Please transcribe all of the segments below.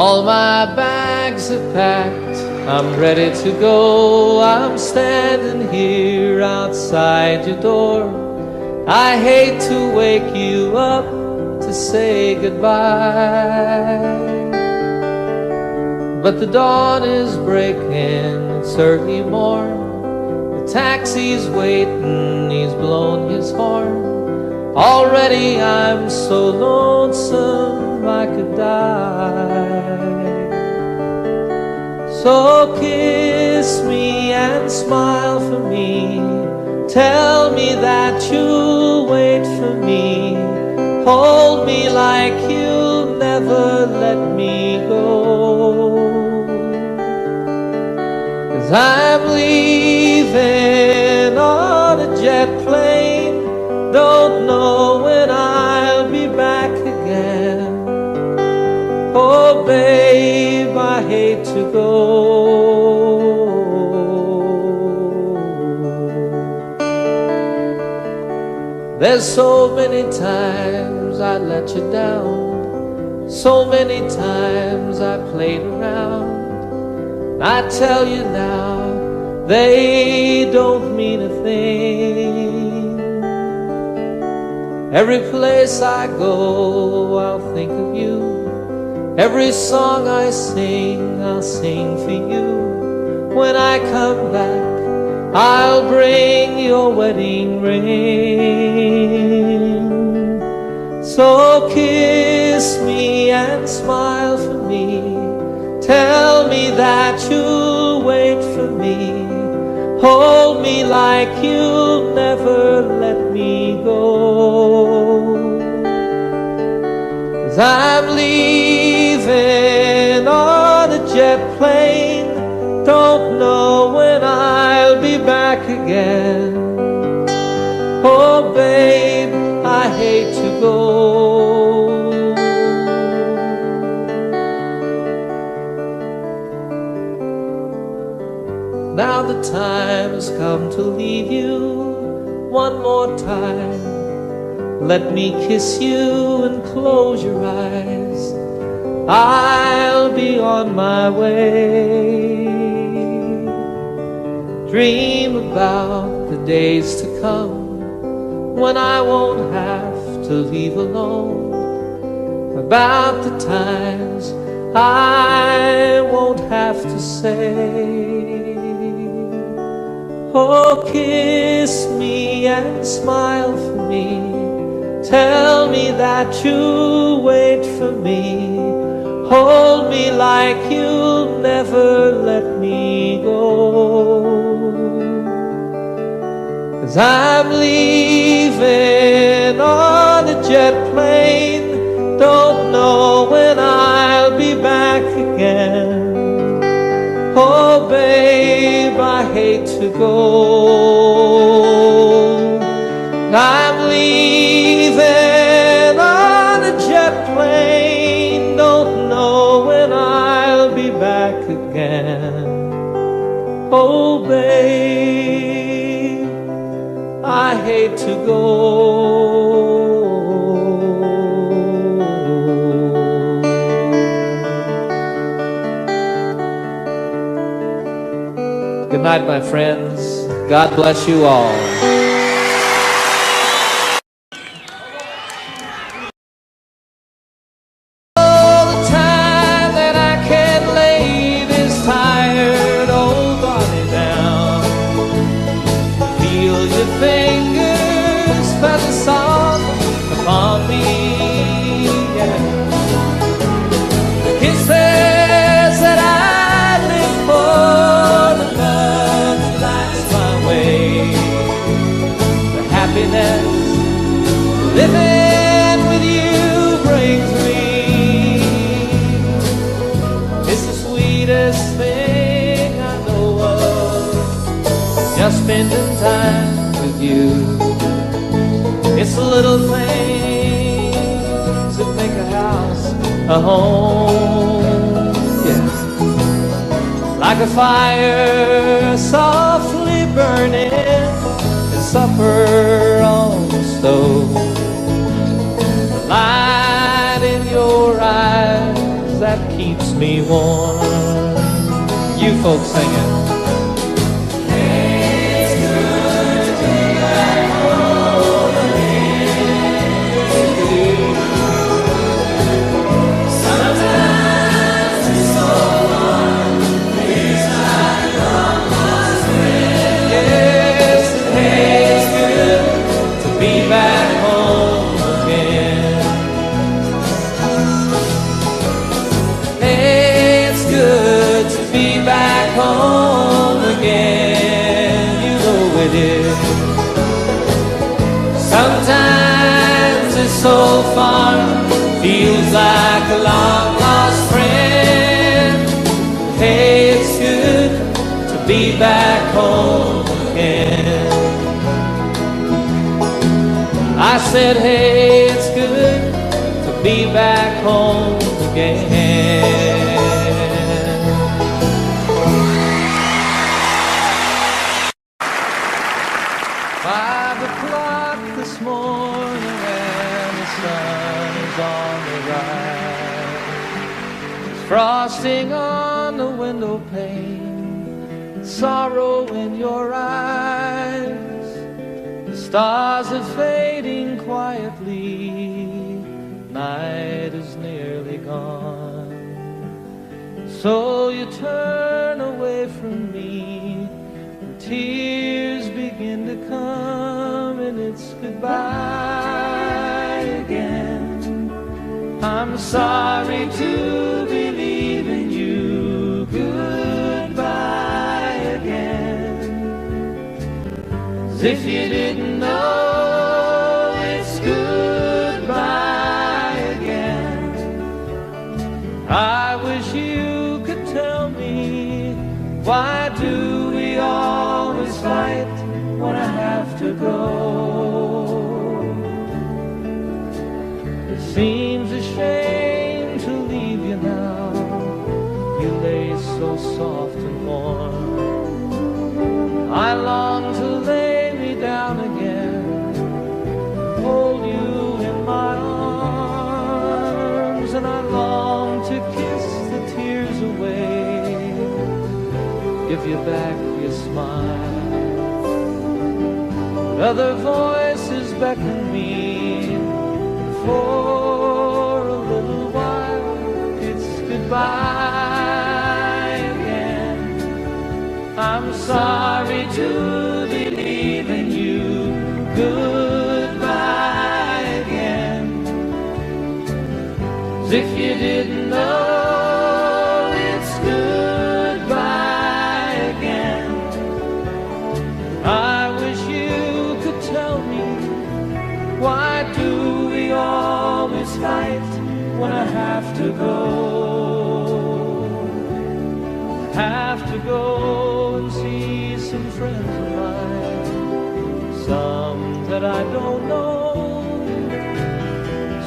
All my bags are packed, I'm ready to go. I'm standing here outside your door. I hate to wake you up to say goodbye, but the dawn is breaking, it's early morn. The taxi's waiting, he's blown his horn. Already I'm so lonesome I could die. So kiss me and smile for me. Tell me that you'll wait for me. Hold me like you'll never let me go. 'Cause I'm leaving on a jet plane. Don't know when I'll be back again. Oh babe, I hate to go. There's so many times I let you down, so many times I played around. I tell you now, they don't mean a thing. Every place I go, I'll think of you. Every song I sing, I'll sing for you. When I come back, I'll bring your wedding ring. So kiss me and smile for me. Tell me that you'll wait for me. Hold me like you'll never let me go. 'Cause I'm leaving on a jet plane. Don't know when I'll be back again. Oh babe, I hate to go. Now the time has come to leave you one more time. Let me kiss you and close your eyes. I'll be on my way. Dream about the days to come when I won't have to leave alone. About the times I won't have to say, oh, kiss me and smile for me. Tell me that you'll wait for me. Hold me like you'll never let me go. 'Cause I'm leaving on a jet plane. Don't know when I'll be back again. Oh babe, I hate to go. I'm leaving on a jet plane. Don't know when I'll be back again. Oh babe, I hate to go. Good night, my friends. God bless you all. All the time that I can lay this tired old body down, feel your fingers press the song upon me. Yeah. The kisses that I live for, the love that lights my way, the happiness living with you brings me. It's the sweetest thing I know of, just spending time with you. It's the little things that make a house a home. Yeah. Like a fire softly burning and supper on the stove. The light in your eyes that keeps me warm. You folks sing it. Home again, you know it is. Sometimes it's so far, feels like a long lost friend. Hey, it's good to be back home again. I said, hey, it's good to be back home again. 5 o'clock this morning and the sun is on the rise. There's frosting on the window pane, sorrow in your eyes. The stars are fading quietly, night is nearly gone. So you turn away from me, tears begin to come, and it's goodbye again. I'm sorry to be leaving you, goodbye again. As if you didn't know, it's goodbye again. I wish you could tell me, why do we always fight when I have to go? It seems a shame to leave you now. You lay so soft and warm. I long to lay me down again, hold you in my arms, and I long to kiss the tears away, give you back your smile. Other voices beckon me, for a little while it's goodbye again. I'm sorry to be leaving you, goodbye again. As if you didn't know, it's goodbye again. I wish you could tell me, why do we always fight when I have to go? I have to go and see some friends of mine, some that I don't know,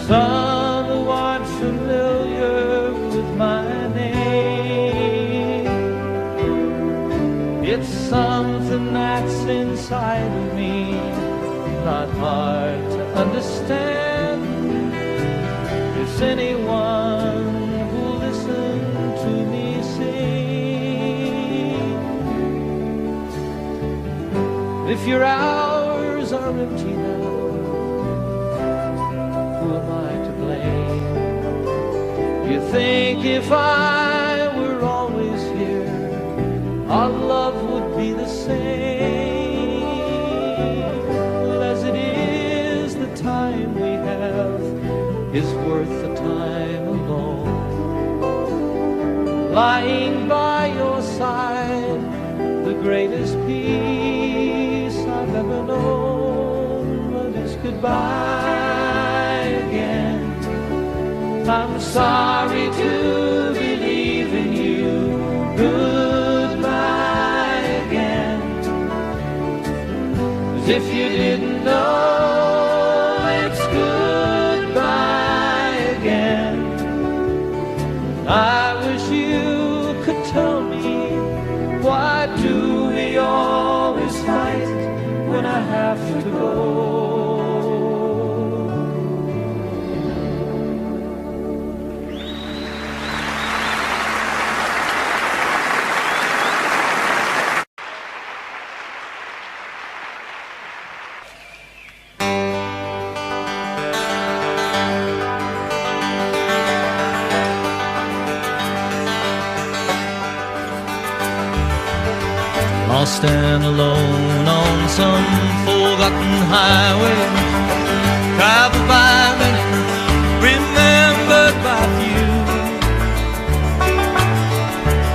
some who aren't familiar with my name. It's something that's inside of me, not hard to understand. If anyone who'll listen to me sing, if your hours are empty now, who am I to blame? You think if I were always here, our love would be the same. But as it is, the time we have is worth the time alone. Lying by your side, the greatest peace I've ever known. But it's goodbye again. I'm sorry to be leaving you, goodbye again. As if you didn't know, it's goodbye again. I wish you could tell me, why do we always fight when I have to go? lost and alone on some forgotten highway, traveled by many, remembered by few,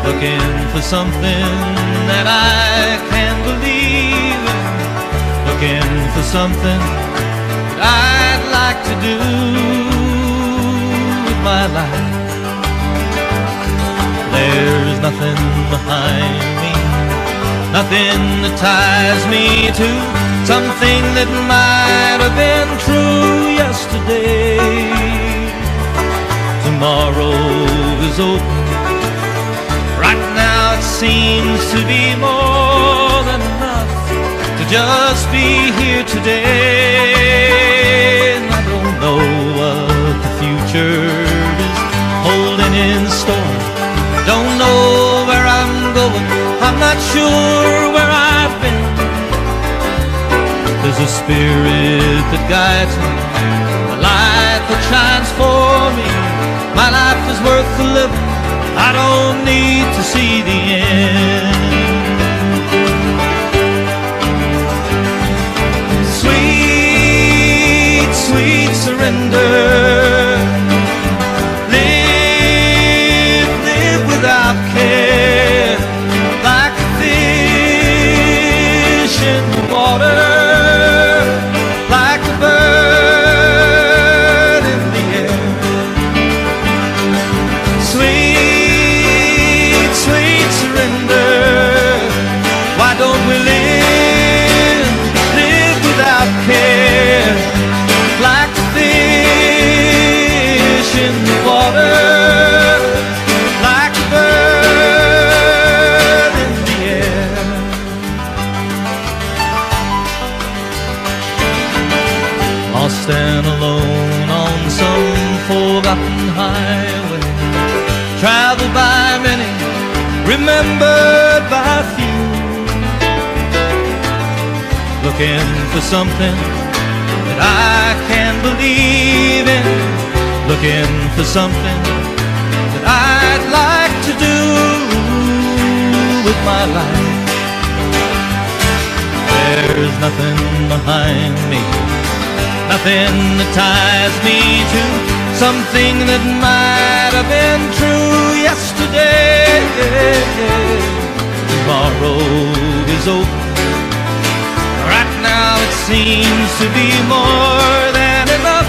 looking for something that I can believe in, looking for something that I'd like to do with my life. There's nothing behind me, nothing that ties me to something that might have been true yesterday. Tomorrow is open. Right now it seems to be more than enough to just be here today. And I don't know what the future is holding in store. Don't know where I'm going, I'm not sure where I've been. There's a spirit that guides me, a light that shines for me. My life is worth the living, I don't need to see the end. Sweet, sweet surrender. Without care, like a fish in the water, like a bird in the air. Sweet, sweet surrender. Why don't we live without care, like a fish in the water? Lost and alone on some forgotten highway, traveled by many, remembered by few, looking for something that I can believe in, looking for something that I'd like to do with my life. There's nothing behind me, nothing that ties me to something that might have been true yesterday. Tomorrow is open. Right now it seems to be more than enough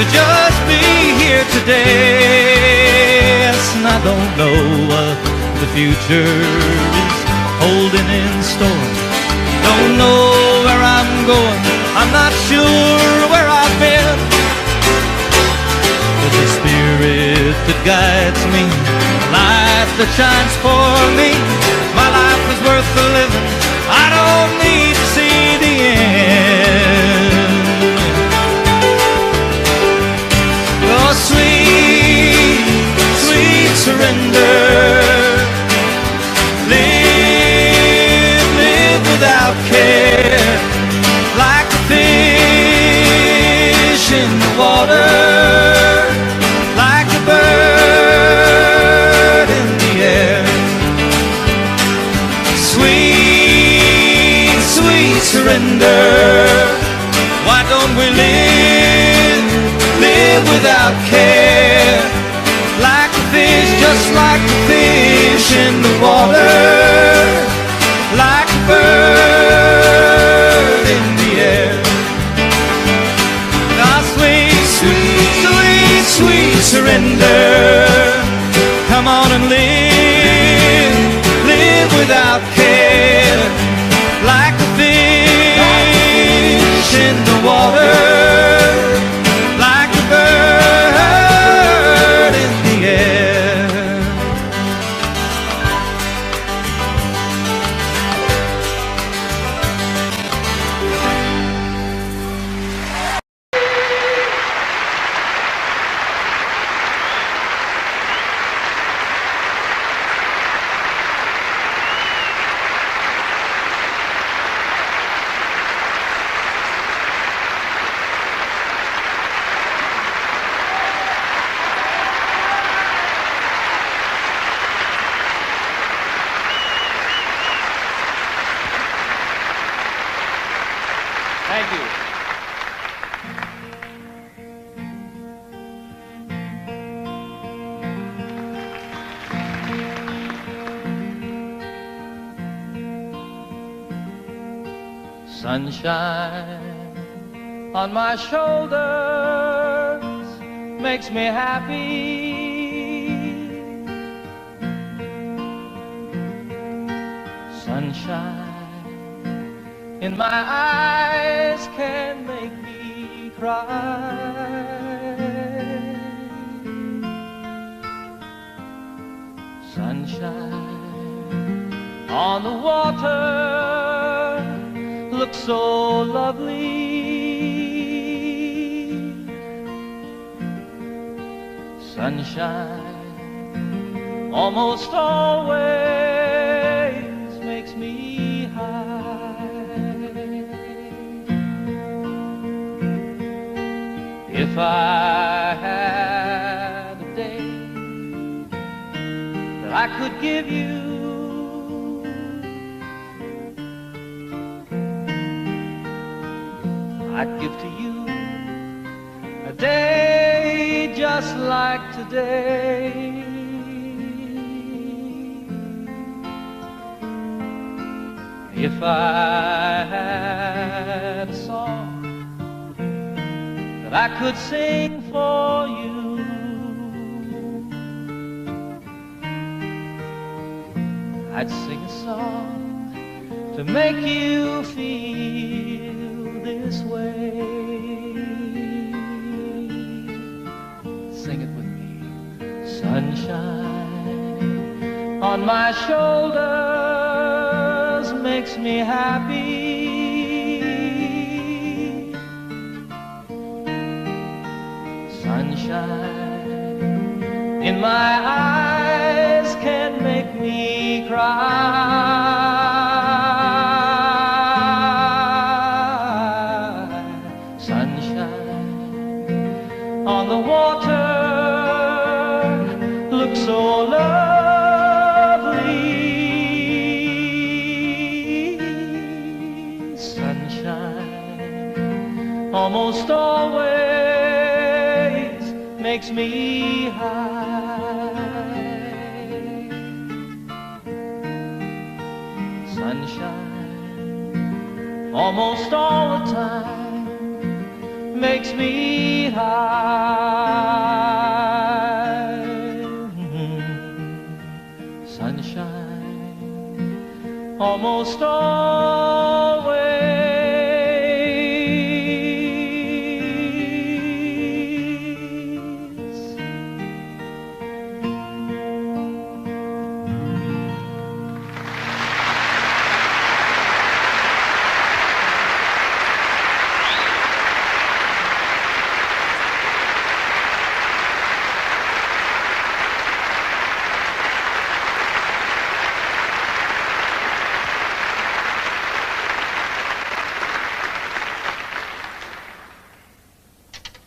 to just be here today. Yes, and I don't know what the future is holding in store. Don't know where I'm going, I'm not sure where I've been. There's a spirit that guides me, light that shines for me. My life is worth the living, I don't need to see the end. Oh, sweet, sweet surrender. Live without care, like a fish in the water, like a bird in the air. Sweet, sweet surrender. Why don't we live without care, like a fish, just like a fish in the water, like a bird in the air. Now sweet, sweet, sweet, sweet surrender. Come on and live without care, like a fish in the water, like a bird in the air. Thank you. Sunshine on my shoulders makes me happy. Sunshine in my eyes can make me cry. Sunshine on the water looks so lovely. Sunshine almost always makes me high. If I had a day that I could give you, I'd give to you a day just like today. If I had a song that I could sing for you, I'd sing a song to make you feel this way. Sing it with me. Sunshine on my shoulders makes me happy. Sunshine in my eyes can make me cry. Sunshine on the water looks so lovely. Sunshine almost always makes me high. Sunshine almost all the time makes me high. Sunshine almost always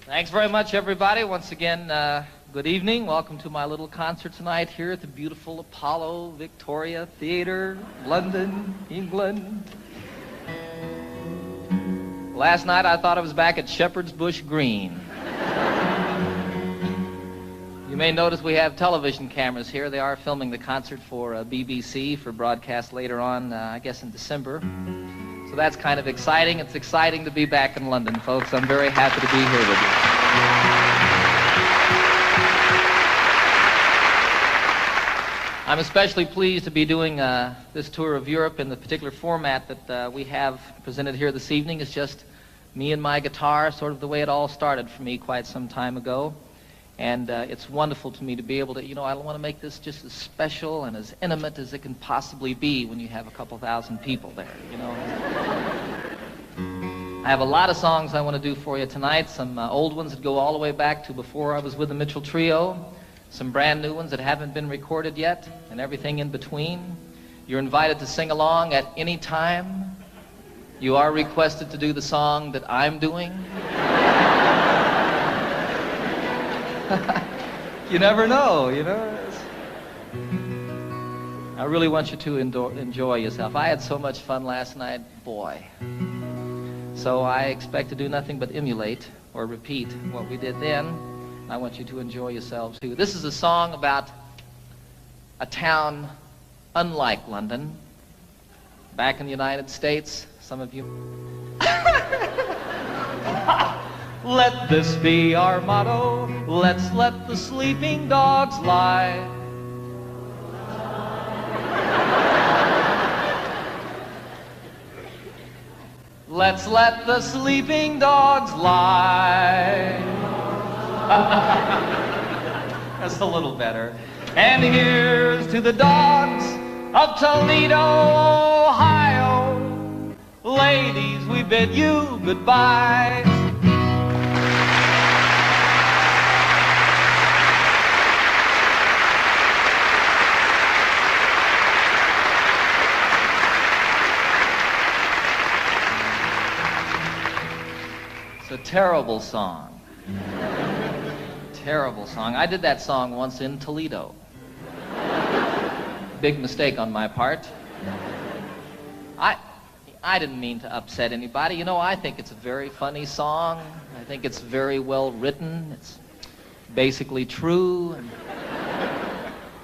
Thanks very much, everybody. Once again, good evening. Welcome to my little concert tonight here at the beautiful Apollo Victoria Theatre, London, England. Last night, I thought I was back at Shepherd's Bush Green. You may notice we have television cameras here. They are filming the concert for BBC for broadcast later on, I guess in December. So that's kind of exciting. It's exciting to be back in London, folks. I'm very happy to be here with you. I'm especially pleased to be doing this tour of Europe in the particular format that we have presented here this evening. It's just me and my guitar, sort of the way it all started for me quite some time ago. And it's wonderful to me to be able to, I want to make this just as special and as intimate as it can possibly be when you have a couple thousand people there, I have a lot of songs I want to do for you tonight, some old ones that go all the way back to before I was with the Mitchell Trio, some brand new ones that haven't been recorded yet, and everything in between. You're invited to sing along at any time. You are requested to do the song that I'm doing. You never know, I really want you to enjoy yourself. I had so much fun last night, boy. So I expect to do nothing but emulate or repeat what we did then. I want you to enjoy yourselves too. This is a song about a town unlike London. Back in the United States, some of you... Let this be our motto. Let's let the sleeping dogs lie. Let's let the sleeping dogs lie. That's a little better. And here's to the dogs of Toledo, Ohio. Ladies, we bid you goodbye. It's a terrible song. Terrible song. I did that song once in Toledo. Big mistake on my part. I didn't mean to upset anybody. You know, I think it's a very funny song. I think it's very well written. It's basically true. And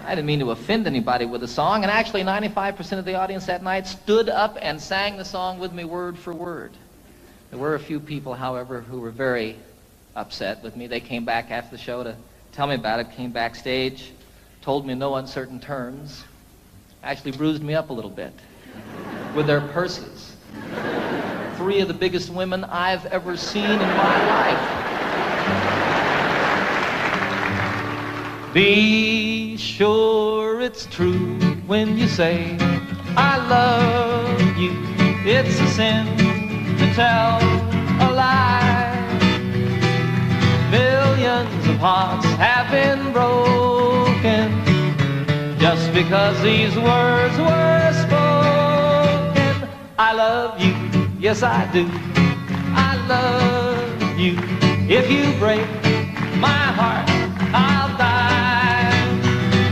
I didn't mean to offend anybody with the song. And actually, 95% of the audience that night stood up and sang the song with me word for word. There were a few people, however, who were very upset with me. They came back after the show to tell me about it, came backstage, told me in no uncertain terms, actually bruised me up a little bit with their purses. 3 of the biggest women I've ever seen in my life. Be sure it's true when you say, I love you. It's a sin to tell a lie. Millions of hearts have been broken just because these words were spoken. I love you, yes I do. I love you. If you break my heart, I'll die.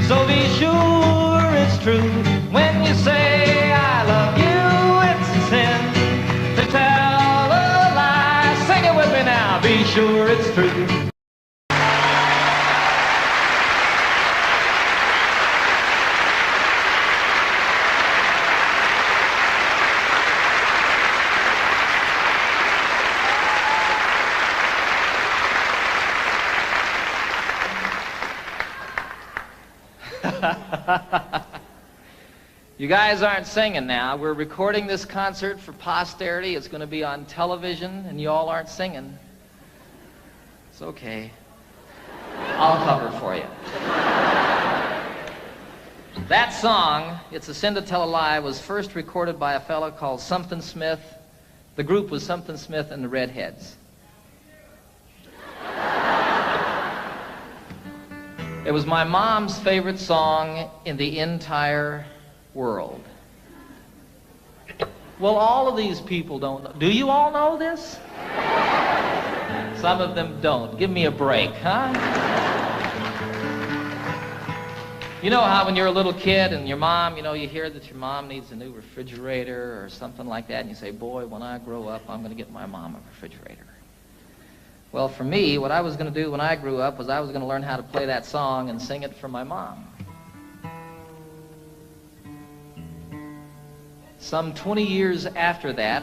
So be sure it's true when you say I love you. It's a sin to tell a lie. Sing it with me now. Be sure it's true. You guys aren't singing now. We're recording this concert for posterity. It's going to be on television, and you all aren't singing. It's okay. I'll cover for you. That song, It's a Sin to Tell a Lie, was first recorded by a fellow called Something Smith. The group was Something Smith and the Redheads. It was my mom's favorite song in the entire world. Well, all of these people don't know. Do you all know this? Some of them don't. Give me a break, huh? You know how when you're a little kid and your mom, you know, you hear that your mom needs a new refrigerator or something like that, and you say, boy, when I grow up, I'm going to get my mom a refrigerator. Well, for me, what I was going to do when I grew up was I was going to learn how to play that song and sing it for my mom. Some 20 years after that,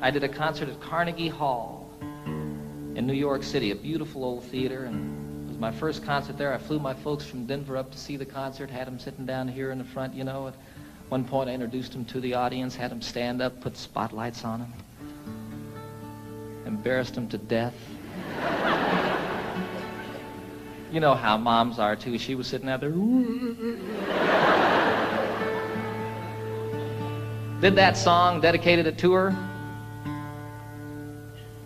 I did a concert at Carnegie Hall in New York City, a beautiful old theater, and it was my first concert there. I flew my folks from Denver up to see the concert, had them sitting down here in the front, you know. At one point, I introduced them to the audience, had them stand up, put spotlights on them, embarrassed them to death. You know how moms are, too. She was sitting out there. Did that song, dedicated it to her.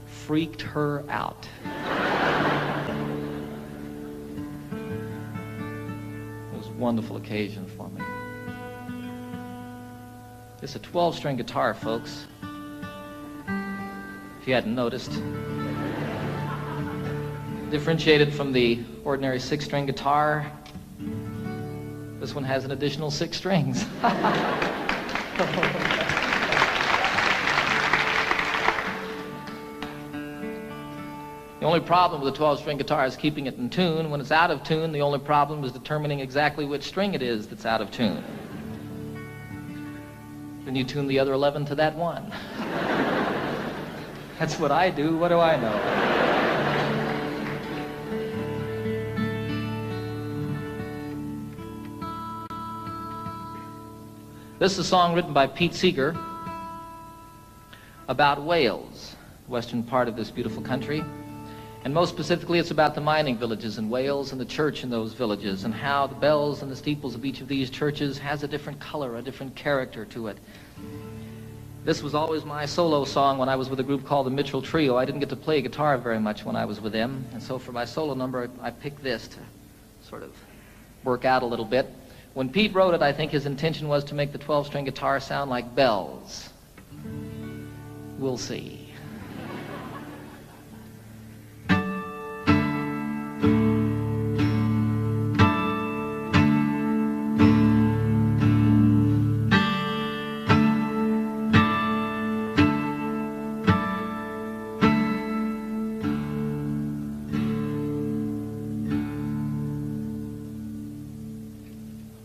Freaked her out. It was a wonderful occasion for me. It's a 12-string guitar, folks. If you hadn't noticed. Differentiated from the ordinary 6-string guitar, this one has an additional 6 strings. The only problem with a 12-string guitar is keeping it in tune. When it's out of tune, the only problem is determining exactly which string it is that's out of tune. Then you tune the other 11 to that one. That's what I do. What do I know? This is a song written by Pete Seeger about Wales, the western part of this beautiful country. And most specifically, it's about the mining villages in Wales and the church in those villages and how the bells and the steeples of each of these churches has a different color, a different character to it. This was always my solo song when I was with a group called the Mitchell Trio. I didn't get to play guitar very much when I was with them, and so for my solo number, I picked this to sort of work out a little bit. When Pete wrote it, I think his intention was to make the 12-string guitar sound like bells. We'll see.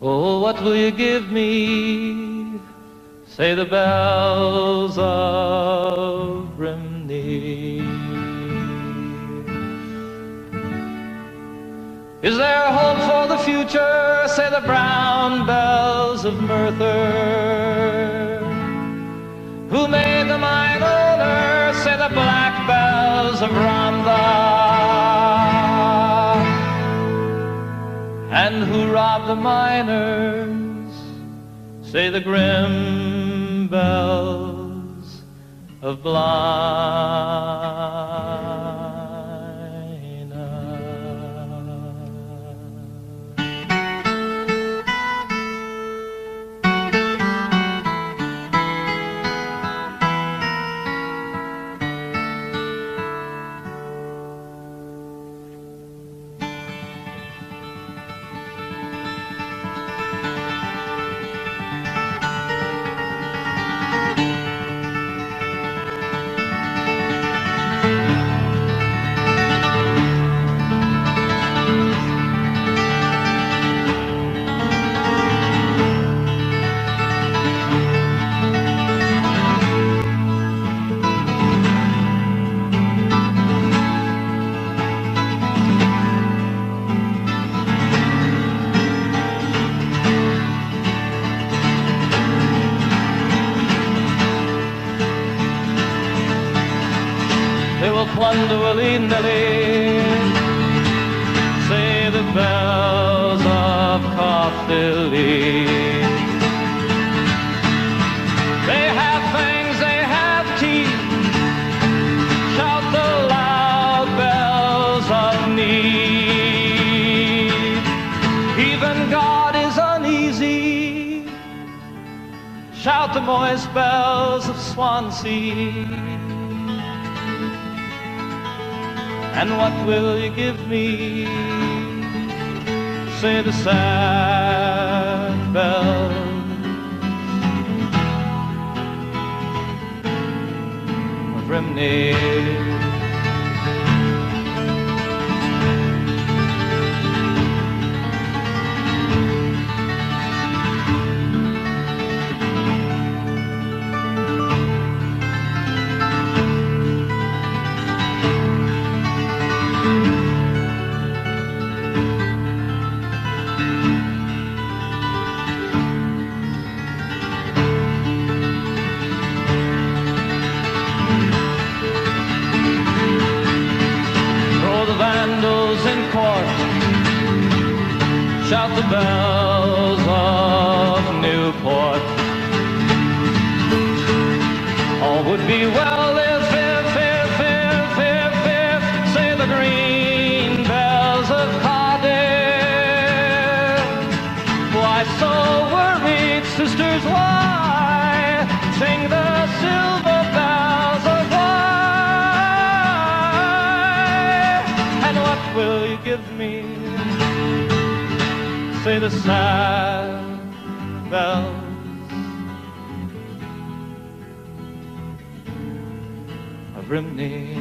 Oh, what will you give me? Say the bells of Brimney. Is there hope for the future? Say the brown bells of Merthyr. Who made the mine owner? Say the black bells of Rhondda. And who robbed the miners? Say the grim bells of Blaina. Plunder willy-nilly, say the bells of Caerphilly. They have fangs, they have teeth, shout the loud bells of need. Even God is uneasy, shout the moist bells of Swansea. And what will you give me? Say the sad bells of Brimney. Shout the bells of Newport. All would be well if, say the green bells of Cardiff. Why so worried, sisters, why sing the silver bells of why? And what will you give me? Say the sad bells of Brimney.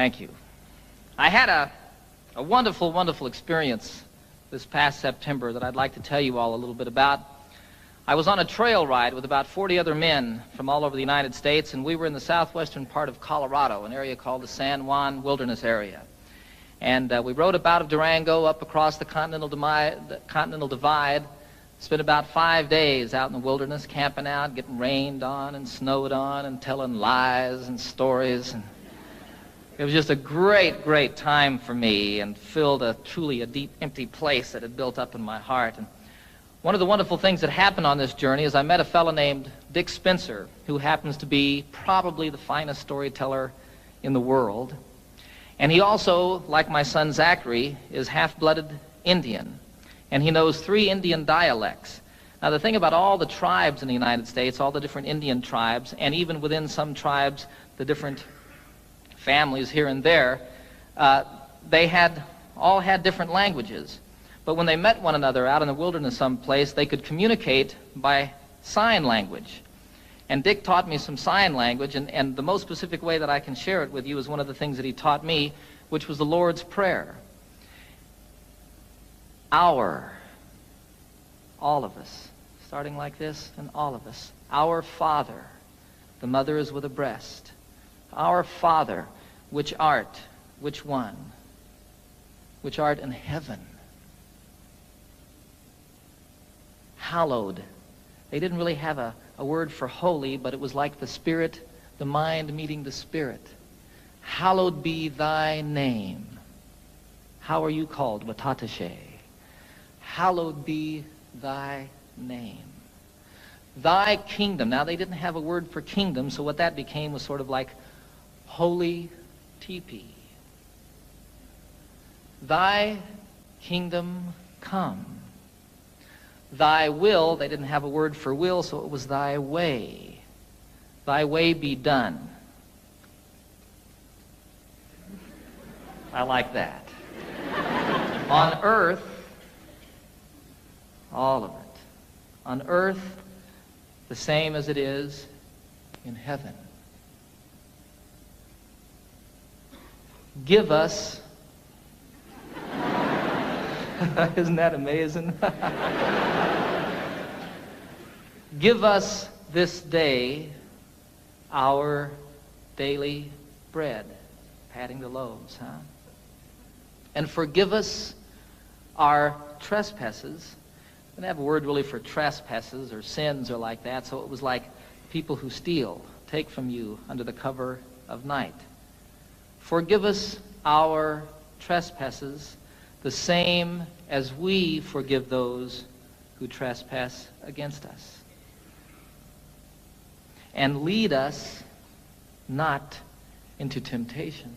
Thank you. I had a wonderful, wonderful experience this past September that I'd like to tell you all a little bit about. I was on a trail ride with about 40 other men from all over the United States, and we were in the southwestern part of Colorado, an area called the San Juan Wilderness Area. And we rode up out of Durango up across the Continental Divide, spent about 5 days out in the wilderness, camping out, getting rained on and snowed on and telling lies and stories. And it was just a great, great time for me and filled truly a deep, empty place that had built up in my heart. And one of the wonderful things that happened on this journey is I met a fellow named Dick Spencer, who happens to be probably the finest storyteller in the world. And he also, like my son Zachary, is half-blooded Indian. And he knows 3 Indian dialects. Now, the thing about all the tribes in the United States, all the different Indian tribes, and even within some tribes, the different families here and there, they all had different languages. But when they met one another out in the wilderness someplace, they could communicate by sign language. And Dick taught me some sign language, and the most specific way that I can share it with you is one of the things that he taught me, which was the Lord's Prayer. Our, all of us, starting like this, and all of us. Our Father, the mother is with a breast. Our Father, which art, which one? Which art in heaven. Hallowed. They didn't really have a word for holy, but it was like the Spirit, the mind meeting the Spirit. Hallowed be thy name. How are you called? Watatashe. Hallowed be thy name. Thy kingdom. Now, they didn't have a word for kingdom, so what that became was sort of like holy teepee. Thy kingdom come. Thy will, they didn't have a word for will, so it was thy way. Thy way be done. I like that. On earth, all of it. On earth, the same as it is in heaven. Give us, isn't that amazing? Give us this day our daily bread. Patting the loaves, huh? And forgive us our trespasses. We didn't have a word really for trespasses or sins or like that, so it was like people who steal, take from you under the cover of night. Forgive us our trespasses, the same as we forgive those who trespass against us. And lead us not into temptation.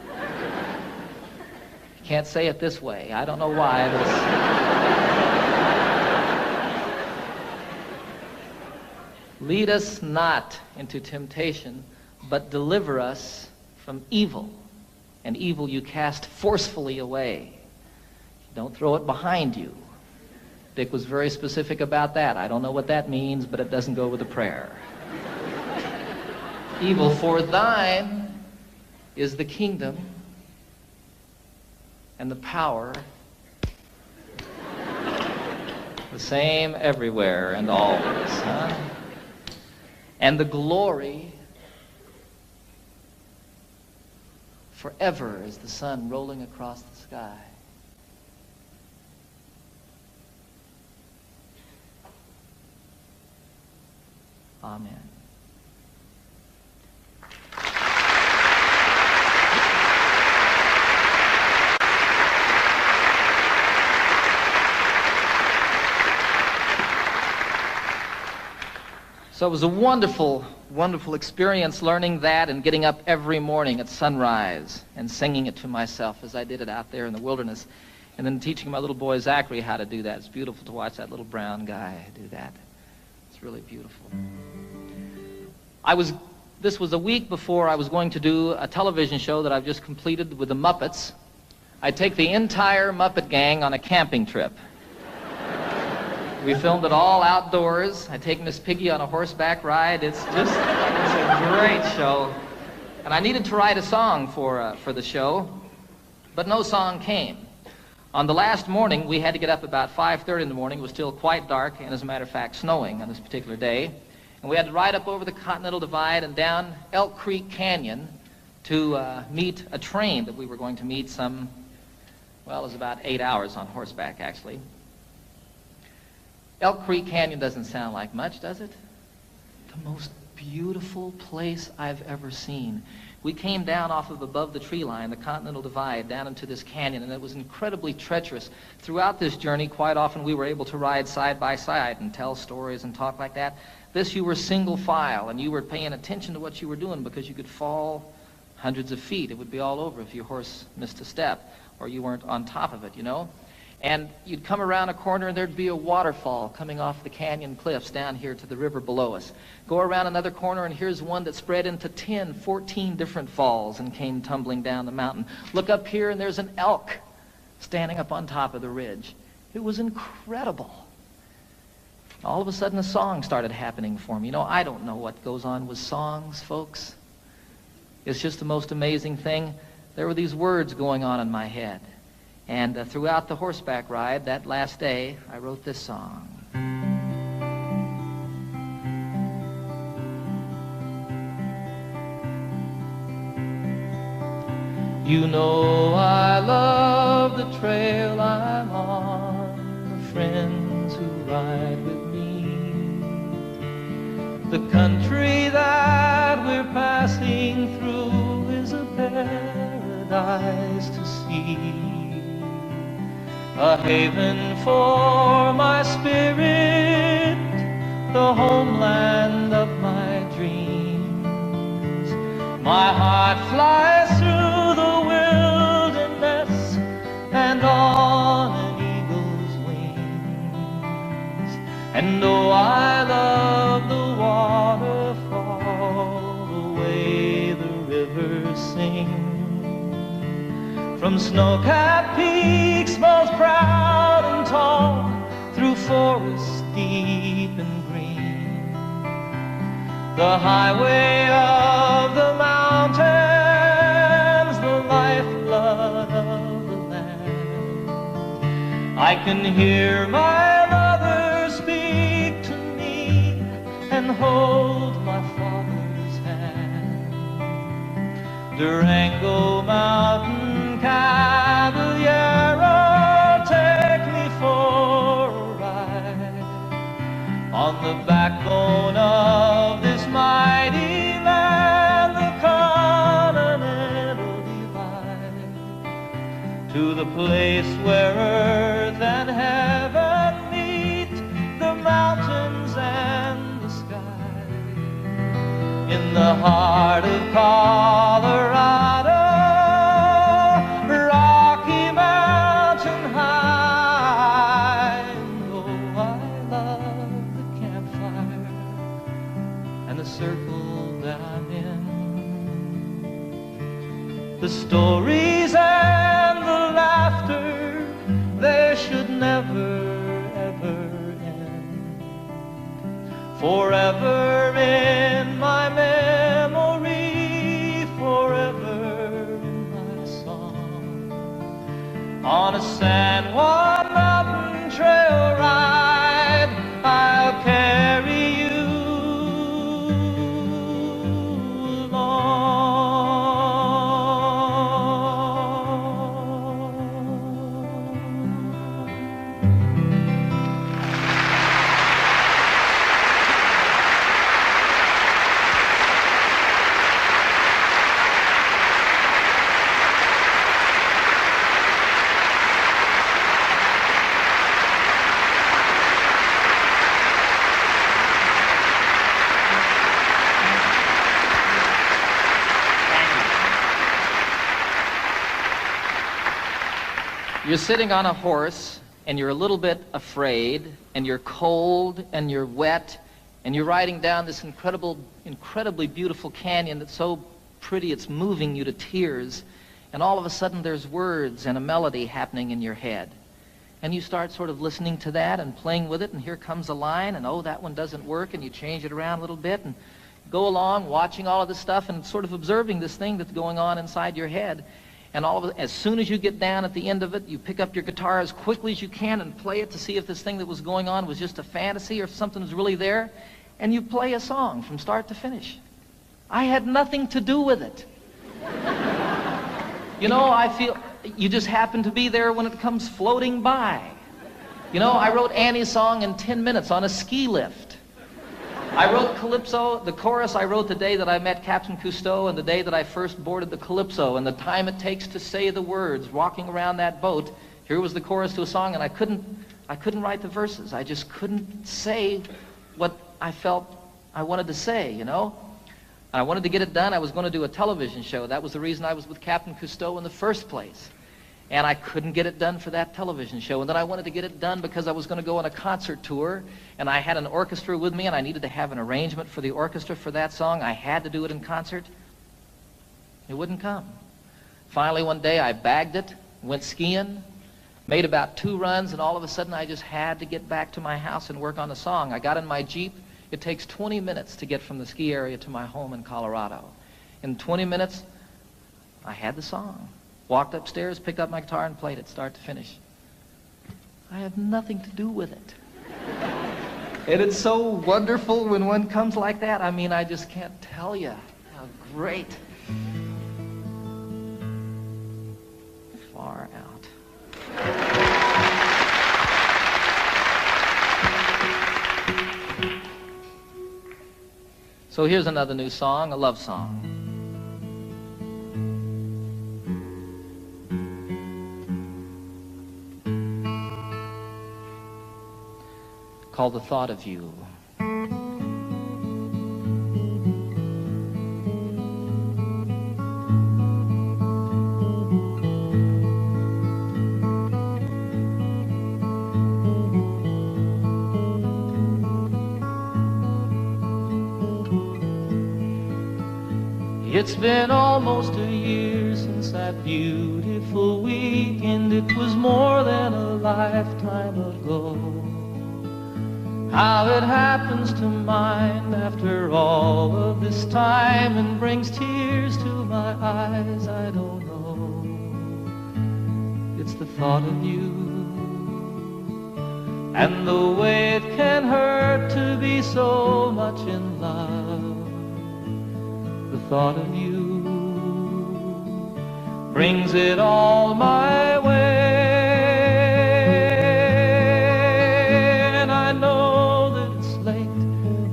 You can't say it this way. I don't know why. Lead us not into temptation, but deliver us from evil. And evil you cast forcefully away. Don't throw it behind you. Dick was very specific about that. I don't know what that means, but it doesn't go with the prayer. Evil, for thine is the kingdom and the power, the same everywhere and always, huh? And the glory forever as the sun rolling across the sky. Amen. So it was a wonderful, wonderful experience learning that and getting up every morning at sunrise and singing it to myself as I did it out there in the wilderness. And then teaching my little boy Zachary how to do that. It's beautiful to watch that little brown guy do that. It's really beautiful. This was a week before I was going to do a television show that I've just completed with the Muppets. I'd take the entire Muppet gang on a camping trip. We filmed it all outdoors. I take Miss Piggy on a horseback ride. It's a great show. And I needed to write a song for the show, but no song came. On the last morning, we had to get up about 5:30 in the morning. It was still quite dark, and as a matter of fact, snowing on this particular day. And we had to ride up over the Continental Divide and down Elk Creek Canyon to meet a train that we were going to meet some, well, it was about 8 hours on horseback, actually. Elk Creek Canyon doesn't sound like much, does it? The most beautiful place I've ever seen. We came down off of above the tree line, the Continental Divide, down into this canyon, and it was incredibly treacherous. Throughout this journey, quite often we were able to ride side by side and tell stories and talk like that. This, you were single file, and you were paying attention to what you were doing because you could fall hundreds of feet. It would be all over if your horse missed a step or you weren't on top of it, you know. And you'd come around a corner and there'd be a waterfall coming off the canyon cliffs down here to the river below us. Go around another corner and here's one that spread into 10, 14 different falls and came tumbling down the mountain. Look up here and there's an elk standing up on top of the ridge. It was incredible. All of a sudden a song started happening for me. You know, I don't know what goes on with songs, folks. It's just the most amazing thing. There were these words going on in my head. And throughout the horseback ride, that last day, I wrote this song. You know I love the trail I'm on, the friends who ride with me, the country that we're passing through is a paradise to see. A haven for my spirit, the homeland of my dreams. My heart flies through the wilderness and on an eagle's wings. And though I love the waterfall, the way the river sings, from snow-capped peaks most proud and tall, through forests deep and green, the highway of the mountains, the lifeblood of the land. I can hear my mother speak to me and hold my father's hand. Durango Mountain Caballero, take me for a ride on the backbone of this mighty land, the Continental Divide, to the place where earth and heaven meet, the mountains and the sky, in the heart of Colorado. Circle that I'm in, the stories and the laughter, they should never, ever end. Forever in my memory, forever in my song. On a San Juan mountain trail ride, I'll carry you. You're sitting on a horse, and you're a little bit afraid, and you're cold, and you're wet, and you're riding down this incredibly beautiful canyon that's so pretty it's moving you to tears, and all of a sudden there's words and a melody happening in your head. And you start sort of listening to that and playing with it, and here comes a line, and oh, that one doesn't work, and you change it around a little bit, and go along watching all of this stuff and sort of observing this thing that's going on inside your head. And all of it, as soon as you get down at the end of it, you pick up your guitar as quickly as you can and play it to see if this thing that was going on was just a fantasy or if something was really there. And you play a song from start to finish. I had nothing to do with it. You know, I feel you just happen to be there when it comes floating by. You know, I wrote Annie's song in 10 minutes on a ski lift. I wrote Calypso, the chorus I wrote the day that I met Captain Cousteau and the day that I first boarded the Calypso, and the time it takes to say the words walking around that boat. Here was the chorus to a song, and I couldn't write the verses. I just couldn't say what I felt I wanted to say, you know. I wanted to get it done. I was going to do a television show. That was the reason I was with Captain Cousteau in the first place. And I couldn't get it done for that television show. And then I wanted to get it done because I was going to go on a concert tour, and I had an orchestra with me, and I needed to have an arrangement for the orchestra for that song. I had to do it in concert. It wouldn't come. Finally, one day, I bagged it, went skiing, made about 2 runs, and all of a sudden, I just had to get back to my house and work on the song. I got in my Jeep. It takes 20 minutes to get from the ski area to my home in Colorado. In 20 minutes, I had the song. Walked upstairs, picked up my guitar, and played it start to finish. I had nothing to do with it. And it's so wonderful when one comes like that. I mean, I just can't tell you how great. Far out. So here's another new song, a love song. Called The Thought of You. It's been almost a year since that beautiful weekend. It was more than a lifetime ago. How it happens to mind after all of this time and brings tears to my eyes, I don't know. It's the thought of you and the way it can hurt to be so much in love. The thought of you brings it all my way. And I know that it's late,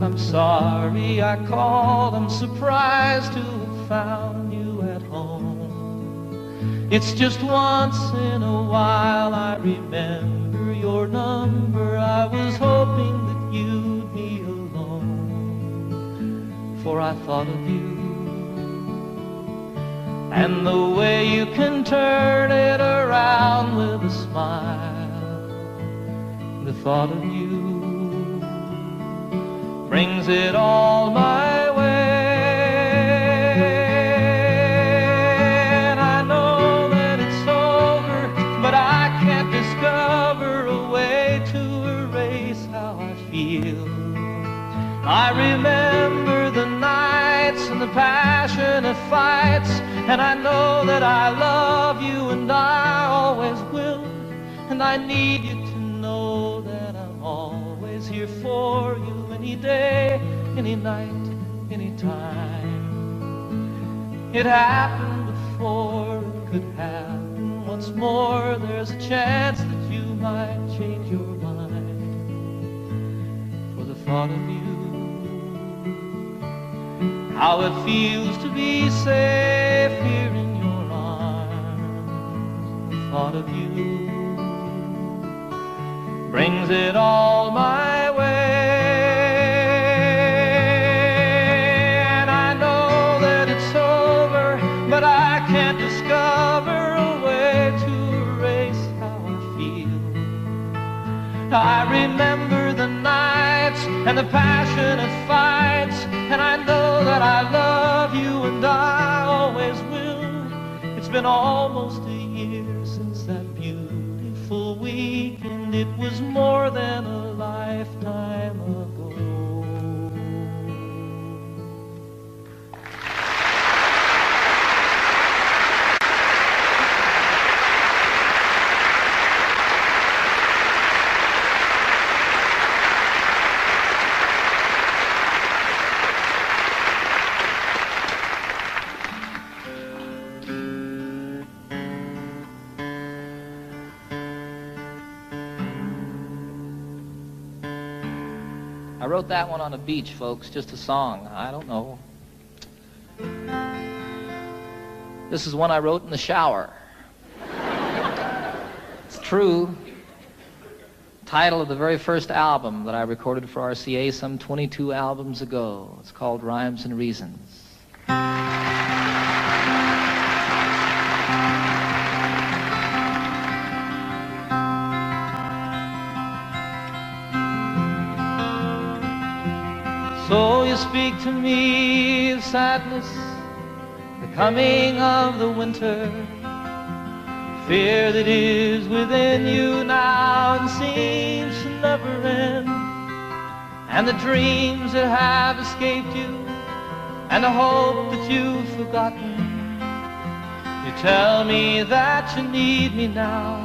I'm sorry I called, I'm surprised to have found you at home. It's just once in a while I remember your number, I was hoping that you'd be alone, for I thought of you. And the way you can turn it around with a smile. The thought of you brings it all my way. And I know that it's over, but I can't discover a way to erase how I feel. I remember the nights and the passionate fights, and I know that I love you and I always will. And I need you to know that I'm always here for you, any day, any night, any time. It happened before, it could happen once more. There's a chance that you might change your mind. For the thought of you, how it feels to be safe here in your arms. The thought of you brings it all my way. And I know that it's over, but I can't discover a way to erase how I feel. I remember the nights and the passionate fights, and I know that I love you and I always will. It's been almost a year since that beautiful weekend. It was more than a lifetime ago. I wrote that one on a beach, folks, just a song. I don't know. This is one I wrote in the shower. It's true. Title of the very first album that I recorded for RCA some 22 albums ago. It's called Rhymes and Reasons. So you speak to me of sadness, the coming of the winter, fear that is within you now and seems to never end, and the dreams that have escaped you, and the hope that you've forgotten. You tell me that you need me now,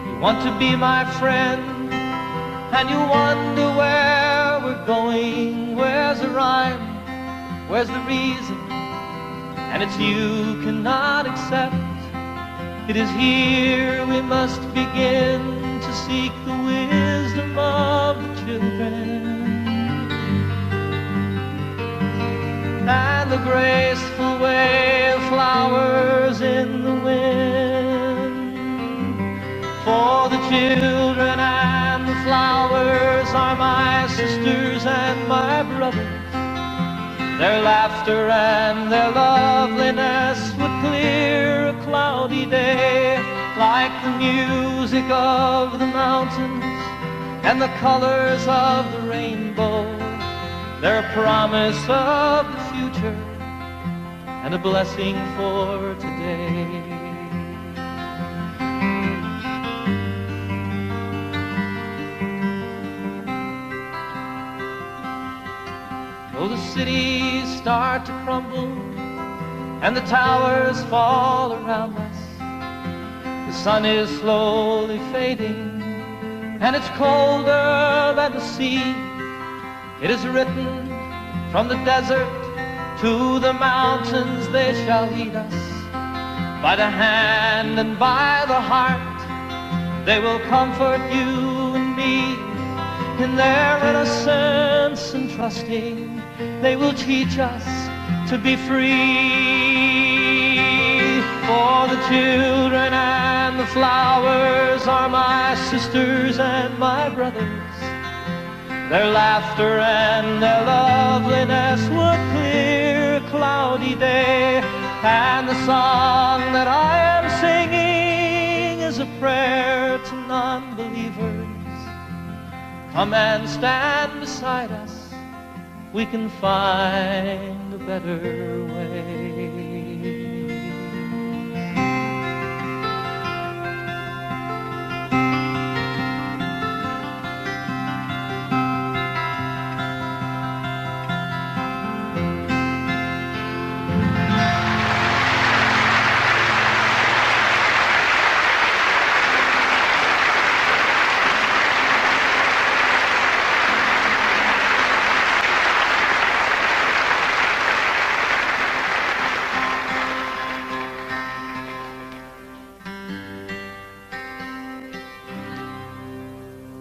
you want to be my friend, and you wonder where we're going, where's the rhyme, where's the reason, and it's you cannot accept. It is here we must begin to seek the wisdom of the children, and the graceful way of flowers in the wind. For the children and the flowers are my sisters and my brothers. Their laughter and their loveliness would clear a cloudy day, like the music of the mountains and the colors of the rainbow. They're a promise of the future and a blessing for today. Though the cities start to crumble and the towers fall around us, the sun is slowly fading and it's colder than the sea. It is written from the desert to the mountains, they shall lead us by the hand and by the heart. They will comfort you and me in their innocence and trusting. They will teach us to be free. For the children and the flowers are my sisters and my brothers. Their laughter and their loveliness would clear a cloudy day. And the song that I am singing is a prayer to non-believers. Come and stand beside us, we can find a better way.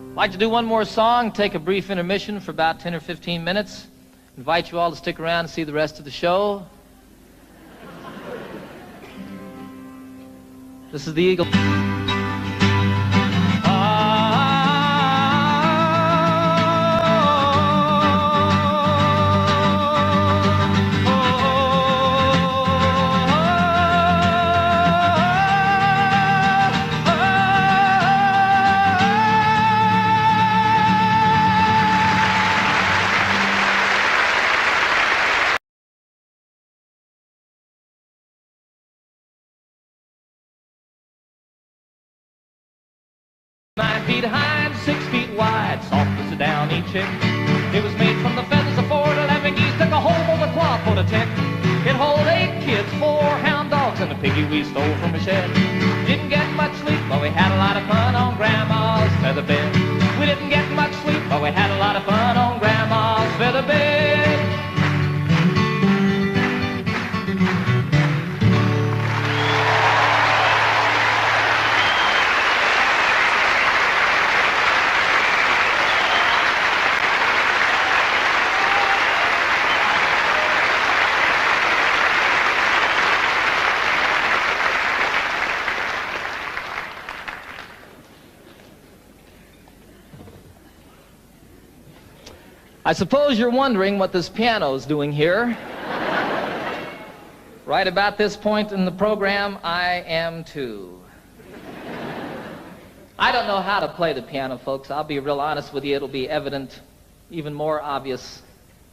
I'd like to do one more song, take a brief intermission for about 10 or 15 minutes. Invite you all to stick around and see the rest of the show. This is the Eagle. High and 6 feet wide, soft as a downy chick. It was made from the feathers of 4 to 11 geese, took a hole on the cloth for the tick. It hold 8 kids, 4 hound dogs, and a piggy we stole from a shed. Didn't get much sleep, but we had a lot of fun on Grandma's feather bed. We didn't get much sleep, but we had a lot of fun on Grandma's feather bed. I suppose you're wondering what this piano's doing here. Right about this point in the program, I am too. I don't know how to play the piano, folks. I'll be real honest with you. It'll be evident, even more obvious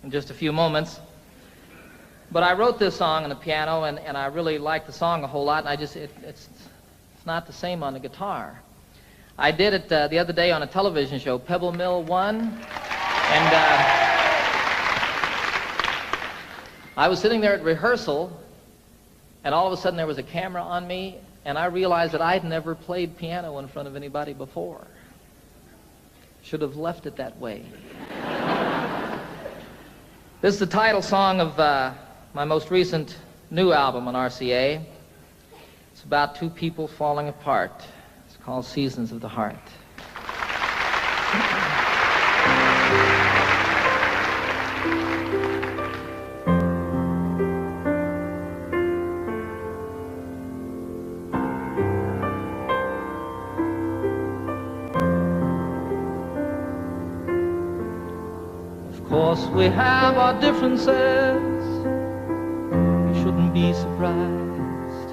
in just a few moments. But I wrote this song on the piano, and I really like the song a whole lot, and it's not the same on the guitar. I did it the other day on a television show, Pebble Mill 1, and I was sitting there at rehearsal, and all of a sudden there was a camera on me, and I realized that I'd never played piano in front of anybody before. Should have left it that way. This is the title song of my most recent new album on RCA. It's about two people falling apart. It's called Seasons of the Heart. Of course we have our differences. You shouldn't be surprised.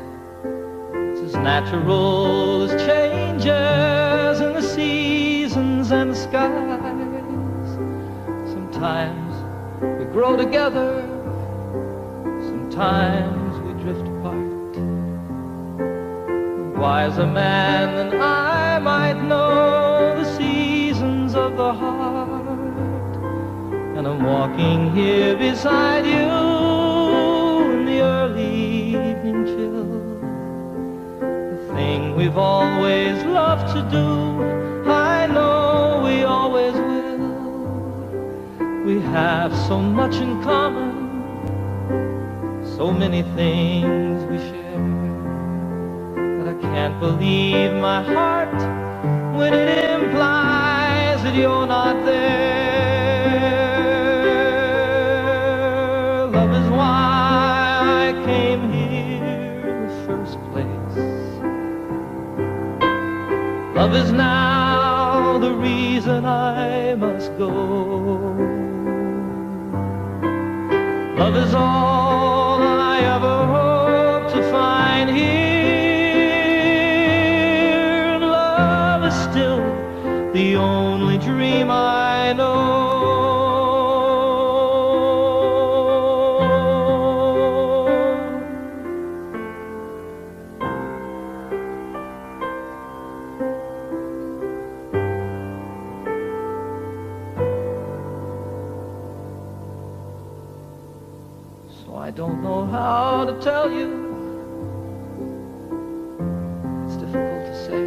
It's as natural as changes in the seasons and the skies. Sometimes we grow together, sometimes we drift apart. A wiser man than I might know the seasons of the heart. And I'm walking here beside you in the early evening chill. The thing we've always loved to do, I know we always will. We have so much in common, so many things we share, that I can't believe my heart when it implies that you're not there. Love is why I came here in the first place. Love is now the reason I must go. Love is all I ever hope to find here. And love is still the only dream I know. So I don't know how to tell you. It's difficult to say.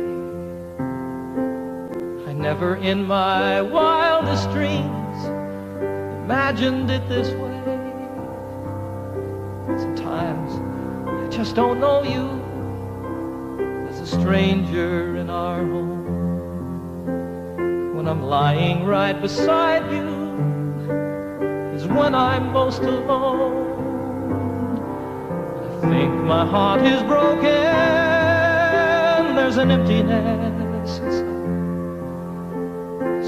I never in my wildest dreams imagined it this way. Sometimes I just don't know you as a stranger in our home. When I'm lying right beside you is when I'm most alone. I think my heart is broken. There's an emptiness inside.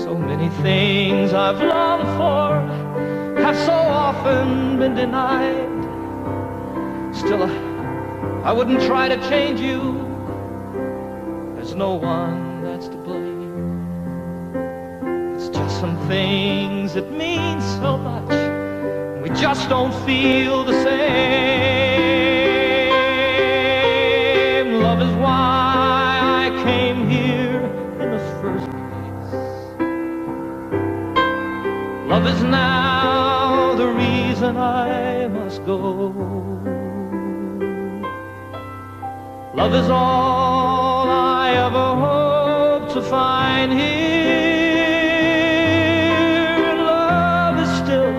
So many things I've longed for have so often been denied. Still, I wouldn't try to change you. There's no one that's to blame. It's just some things that mean so much, and we just don't feel the same. Love is why I came here in the first place. Love is now the reason I must go. Love is all I ever hope to find here. And love is still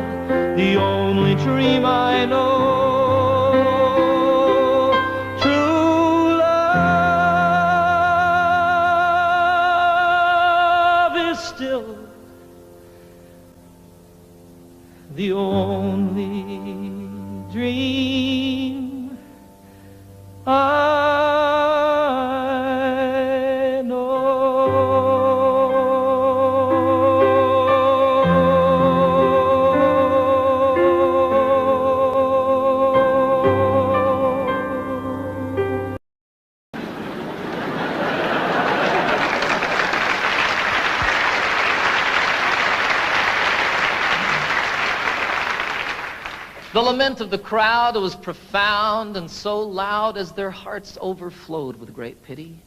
the only dream I know. True love is still the only dream I know. The lament of the crowd was profound and so loud as their hearts overflowed with great pity.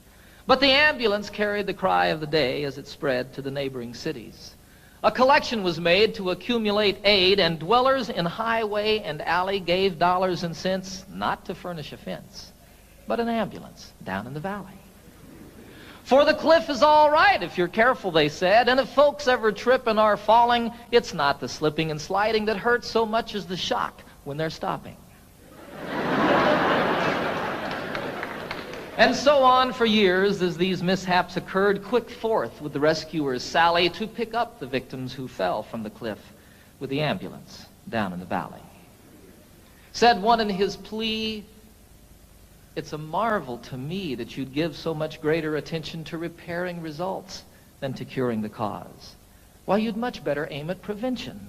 But the ambulance carried the cry of the day as it spread to the neighboring cities. A collection was made to accumulate aid, and dwellers in highway and alley gave dollars and cents, not to furnish a fence, but an ambulance down in the valley. For the cliff is all right if you're careful, they said, and if folks ever trip and are falling, it's not the slipping and sliding that hurts so much as the shock when they're stopping. And so on for years as these mishaps occurred, quick forth with the rescuers Sally to pick up the victims who fell from the cliff with the ambulance down in the valley. Said one in his plea, "It's a marvel to me that you'd give so much greater attention to repairing results than to curing the cause. Why, you'd much better aim at prevention.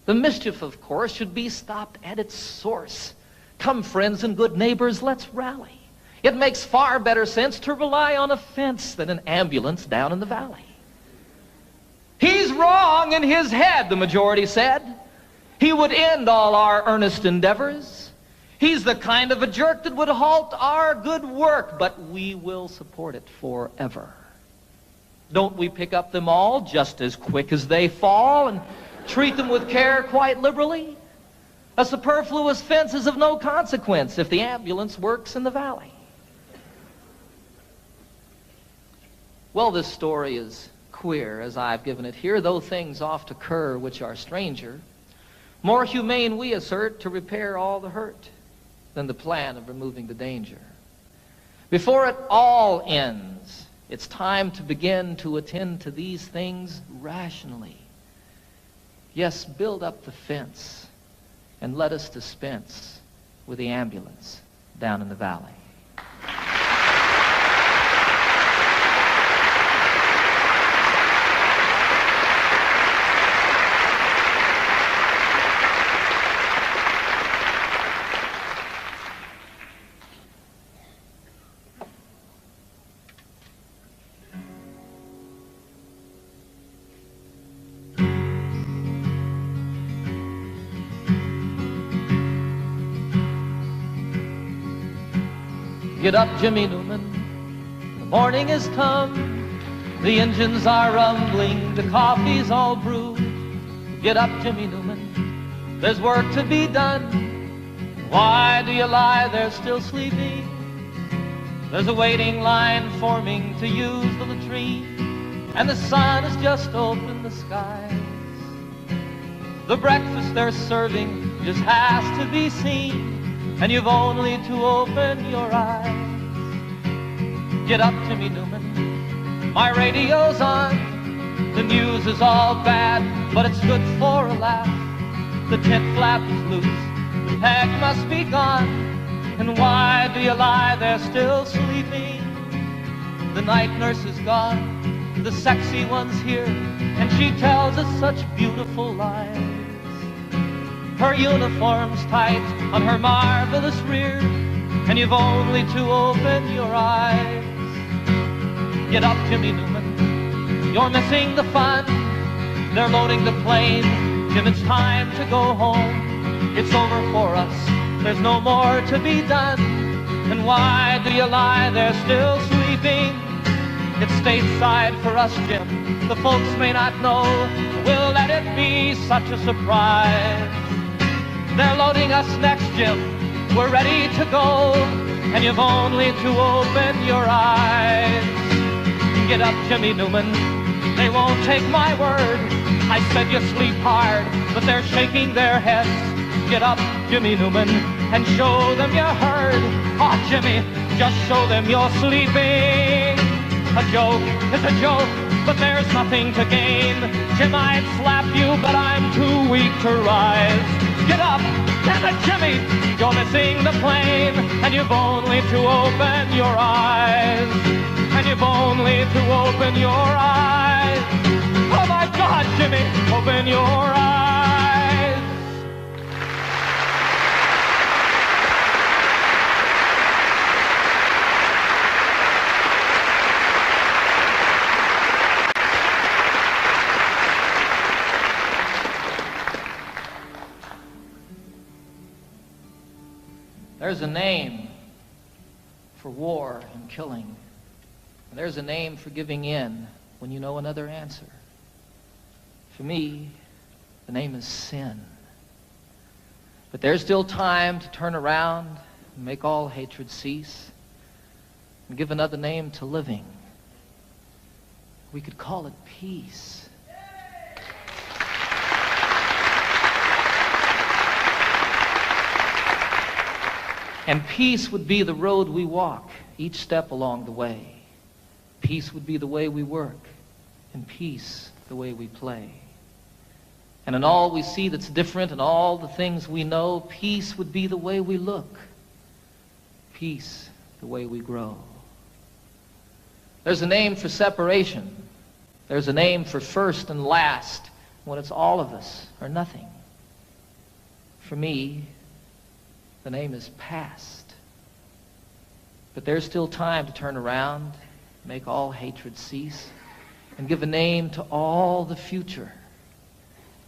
The mischief, of course, should be stopped at its source. Come, friends and good neighbors, let's rally. It makes far better sense to rely on a fence than an ambulance down in the valley." "He's wrong in his head," the majority said. "He would end all our earnest endeavors. He's the kind of a jerk that would halt our good work, but we will support it forever. Don't we pick up them all just as quick as they fall and treat them with care quite liberally? A superfluous fence is of no consequence if the ambulance works in the valley." Well, this story is queer as I've given it here, though things oft occur which are stranger. More humane, we assert, to repair all the hurt than the plan of removing the danger. Before it all ends, it's time to begin to attend to these things rationally. Yes, build up the fence and let us dispense with the ambulance down in the valley. Get up, Jimmy Newman, the morning has come. The engines are rumbling, the coffee's all brewed. Get up, Jimmy Newman, there's work to be done. Why do you lie there still sleeping? There's a waiting line forming to use the latrine, and the sun has just opened the skies. The breakfast they're serving just has to be seen, and you've only to open your eyes. Get up, Jimmy Newman, my radio's on. The news is all bad, but it's good for a laugh. The tent flap is loose, the peg must be gone. And why do you lie there still sleeping? The night nurse is gone, the sexy one's here, and she tells us such beautiful lies. Her uniform's tight on her marvelous rear, and you've only to open your eyes. Get up, Jimmy Newman, you're missing the fun. They're loading the plane, Jim, it's time to go home. It's over for us, there's no more to be done. And why do you lie there still sleeping? It's stateside for us, Jim, the folks may not know. We'll let it be such a surprise. They're loading us next, Jim, we're ready to go, and you've only to open your eyes. Get up, Jimmy Newman, they won't take my word. I said you sleep hard, but they're shaking their heads. Get up, Jimmy Newman, and show them you heard. Oh, Jimmy, just show them you're sleeping. A joke is a joke, but there's nothing to gain. Jim, I'd slap you, but I'm too weak to rise. Get up, damn it, Jimmy, you're missing the plane, and you've only to open your eyes. And you've only to open your eyes. Oh my God, Jimmy, open your eyes. There's a name for war and killing. And there's a name for giving in when you know another answer. For me, the name is sin. But there's still time to turn around and make all hatred cease and give another name to living. We could call it peace. And peace would be the road we walk each step along the way. Peace would be the way we work, and peace the way we play. And in all we see that's different and all the things we know, peace would be the way we look. Peace the way we grow. There's a name for separation. There's a name for first and last when it's all of us or nothing. For me, the name is past. But there's still time to turn around, make all hatred cease, and give a name to all the future.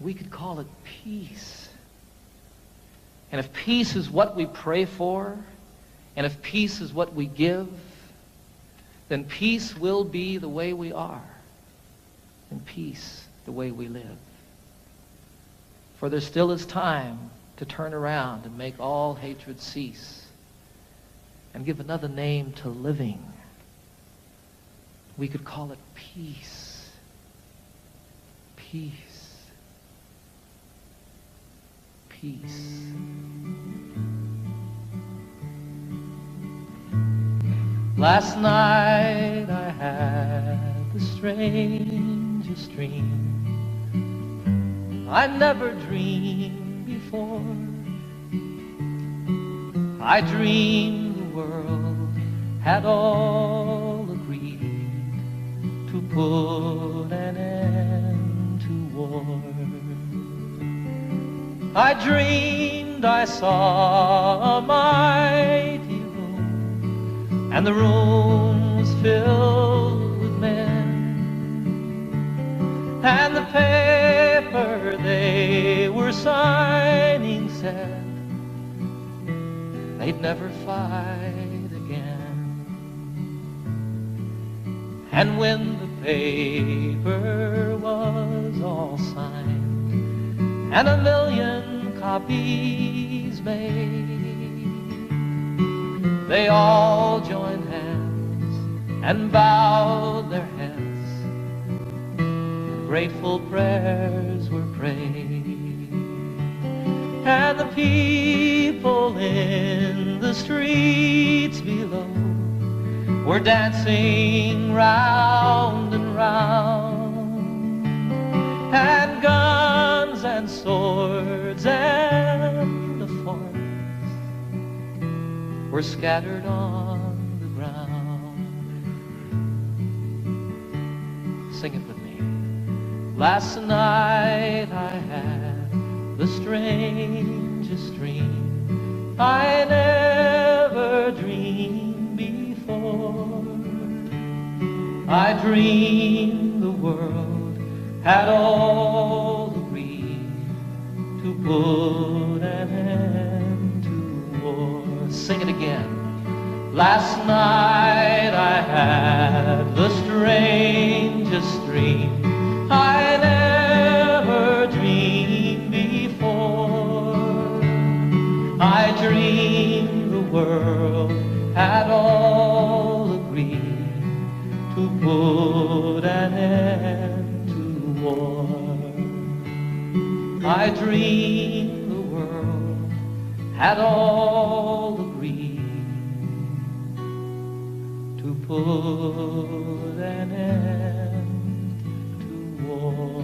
We could call it peace. And if peace is what we pray for, and if peace is what we give, then peace will be the way we are, and peace the way we live. For there still is time to turn around and make all hatred cease, and give another name to living. We could call it peace. Peace. Peace. Last night I had the strangest dream I never dreamed before. I dreamed the world had all agreed to put an end to war. I dreamed I saw a mighty room, and the room was filled with men, and the paper they were signing said they'd never fight again. And when the paper was all signed and 1,000,000 copies made, they all joined hands and bowed their heads, and grateful prayers were prayed. And the people in the streets below were dancing round and round, and guns and swords and the forms were scattered on the ground. Sing it with me. Last night I had the strangest dream I never dreamed before. I dreamed the world had all agreed to put an end to war. Sing it again. Last night I had the strangest dream I never dreamed before. I dreamed the world had all agreed to put an end to war. I dreamed the world had all agreed to put an end to war.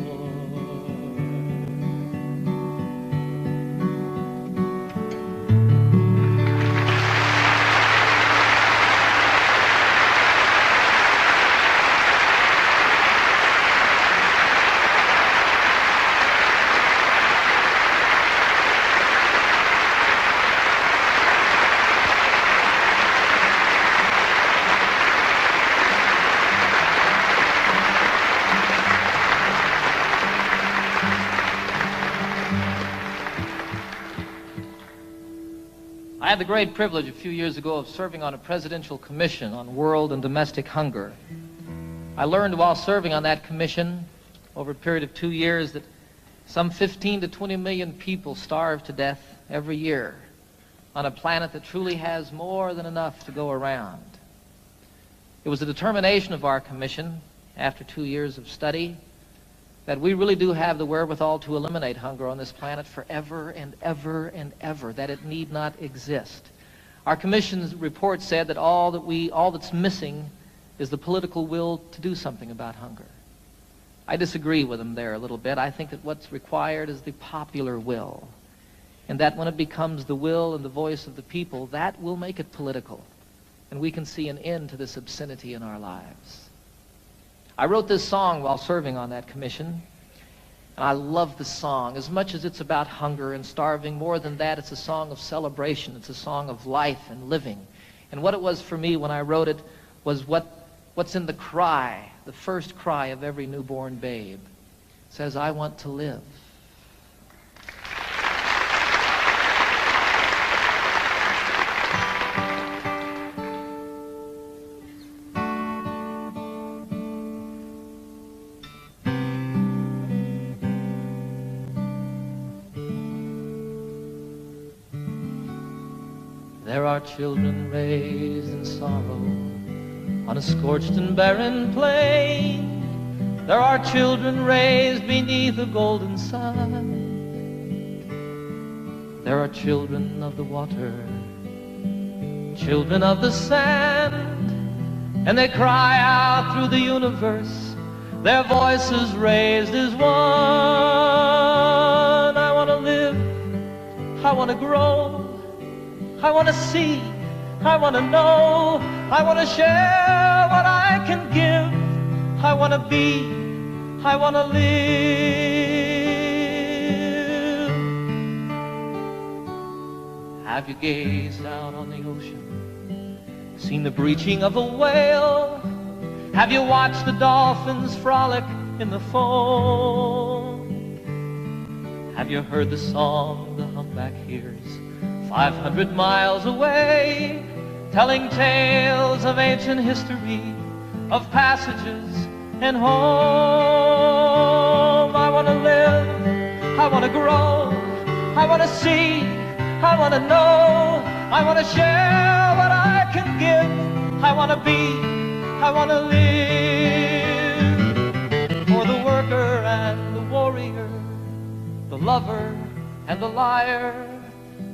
had the great privilege a few years ago of serving on a presidential commission on world and domestic hunger. I learned while serving on that commission over a period of 2 years that some 15 to 20 million people starve to death every year on a planet that truly has more than enough to go around. It was the determination of our commission, after 2 years of study, that we really do have the wherewithal to eliminate hunger on this planet forever and ever and ever, that it need not exist. Our commission's report said that all that's missing is the political will to do something about hunger. I disagree with them there a little bit. I think that what's required is the popular will, and that when it becomes the will and the voice of the people, that will make it political, and we can see an end to this obscenity in our lives. I wrote this song while serving on that commission, and I love the song. As much as it's about hunger and starving, more than that, it's a song of celebration. It's a song of life and living. And what it was for me when I wrote it was what's in the cry, the first cry of every newborn babe. It says, I want to live. There are children raised in sorrow on a scorched and barren plain. There are children raised beneath a golden sun. There are children of the water, children of the sand, and they cry out through the universe, their voices raised as one. I want to live, I want to grow, I want to see, I want to know, I want to share what I can give, I want to be, I want to live. Have you gazed out on the ocean, seen the breaching of a whale? Have you watched the dolphins frolic in the foam? Have you heard the song the humpback hears 500 miles away, telling tales of ancient history, of passages and home? I want to live, I want to grow, I want to see, I want to know, I want to share what I can give, I want to be, I want to live. For the worker and the warrior, the lover and the liar,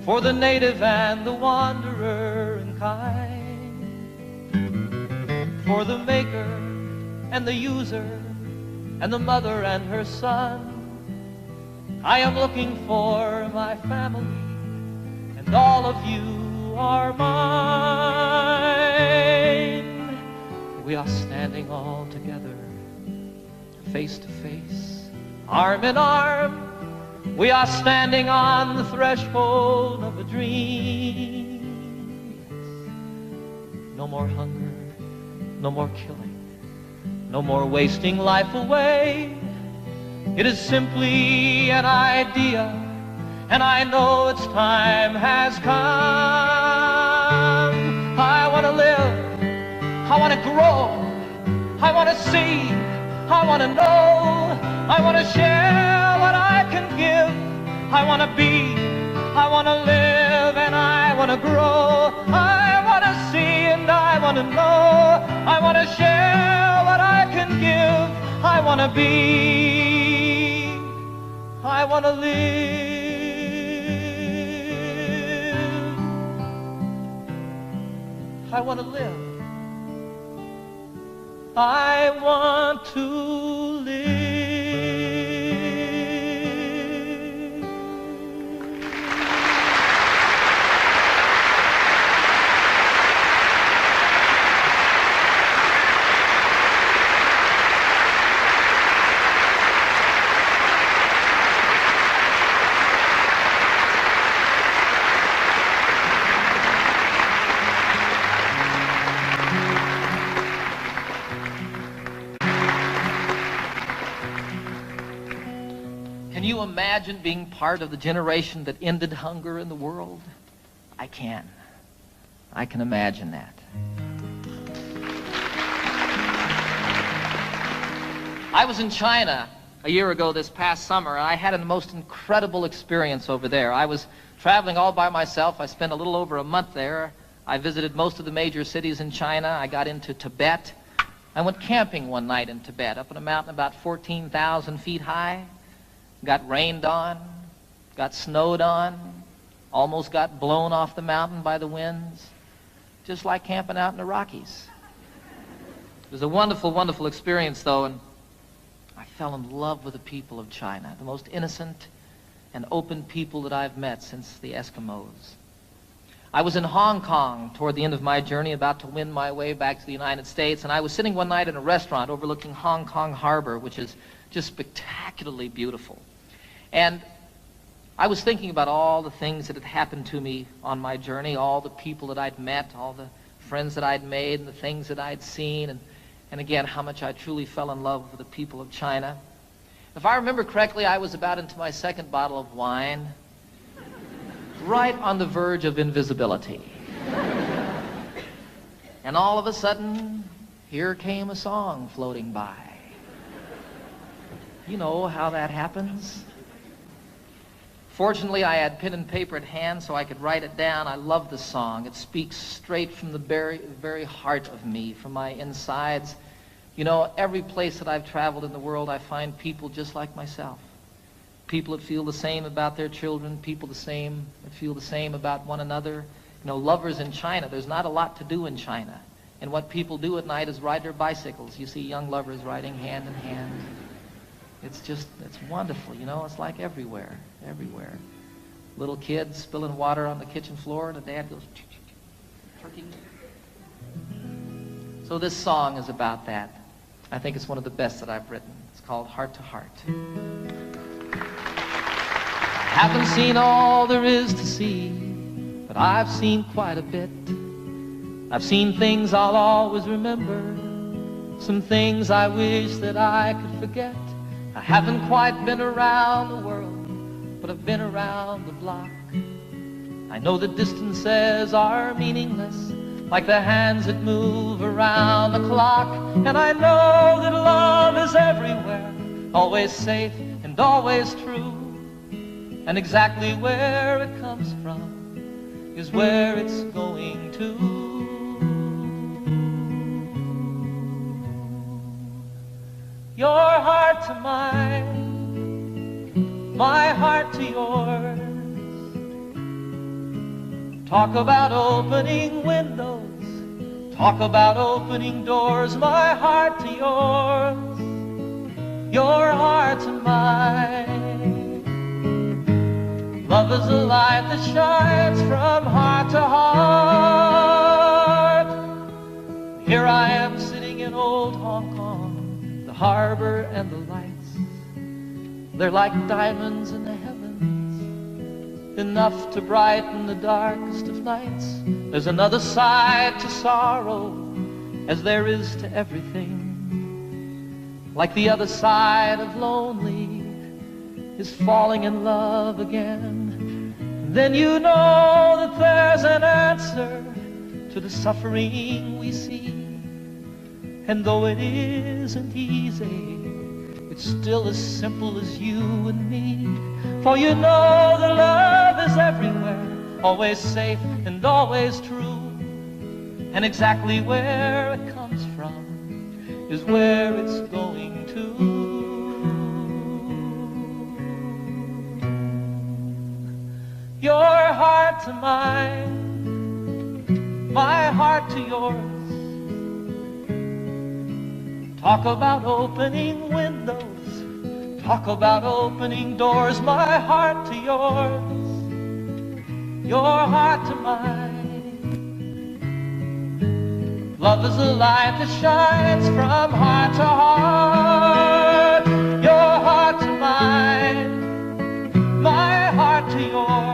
for the native and the wanderer and kind, for the maker and the user and the mother and her son, I am looking for my family, and all of you are mine. We are standing all together, face to face, arm in arm. We are standing on the threshold of a dream. No more hunger, no more killing, no more wasting life away. It is simply an idea, and I know its time has come. I want to live, I want to grow, I want to see, I want to know, I want to share what I can give, I want to be, I want to live, and I want to grow, I want to see and I want to know, I want to share what I can give, I want to be, I want to live, I want to live, I want to live. Can you imagine being part of the generation that ended hunger in the world? I can. I can imagine that. I was in China a year ago this past summer, and I had a most incredible experience over there. I was traveling all by myself. I spent a little over a month there. I visited most of the major cities in China. I got into Tibet. I went camping one night in Tibet, up on a mountain about 14,000 feet high. Got rained on, got snowed on, almost got blown off the mountain by the winds, just like camping out in the Rockies. It was a wonderful, wonderful experience, though, and I fell in love with the people of China, the most innocent and open people that I've met since the Eskimos. I was in Hong Kong toward the end of my journey, about to win my way back to the United States, and I was sitting one night in a restaurant overlooking Hong Kong Harbor, which is just spectacularly beautiful. And I was thinking about all the things that had happened to me on my journey, all the people that I'd met, all the friends that I'd made, and the things that I'd seen, and again, how much I truly fell in love with the people of China. If I remember correctly, I was about into my second bottle of wine, right on the verge of invisibility. And all of a sudden, here came a song floating by. You know how that happens. Fortunately, I had pen and paper at hand so I could write it down. I love the song. It speaks straight from the very heart of me, from my insides. You know, every place that I've traveled in the world, I find people just like myself. People that feel the same about their children, people that feel the same about one another. You know, lovers in China, there's not a lot to do in China. And what people do at night is ride their bicycles. You see young lovers riding hand in hand. It's wonderful, you know, it's like everywhere. Little kids spilling water on the kitchen floor, and the dad goes, turkey. So this song is about that. I think it's one of the best that I've written. It's called Heart to Heart. I haven't seen all there is to see, but I've seen quite a bit. I've seen things I'll always remember, some things I wish that I could forget. I haven't quite been around the world, but I've been around the block. I know the distances are meaningless, like the hands that move around the clock. And I know that love is everywhere, always safe and always true. And exactly where it comes from is where it's going to. Your heart to mine, my heart to yours. Talk about opening windows, talk about opening doors. My heart to yours, your heart to mine. Love is a light that shines from heart to heart. Here I am sitting in old Hong Kong, the harbor and the lights, they're like diamonds in the heavens, enough to brighten the darkest of nights. There's another side to sorrow, as there is to everything. Like the other side of lonely is falling in love again. Then you know that there's an answer to the suffering we see. And though it isn't easy, it's still as simple as you and me. For you know that love is everywhere, always safe and always true. And exactly where it comes from is where it's going to. Your heart to mine, my heart to yours. Talk about opening windows, talk about opening doors. My heart to yours, your heart to mine. Love is a light that shines from heart to heart. Your heart to mine, my heart to yours.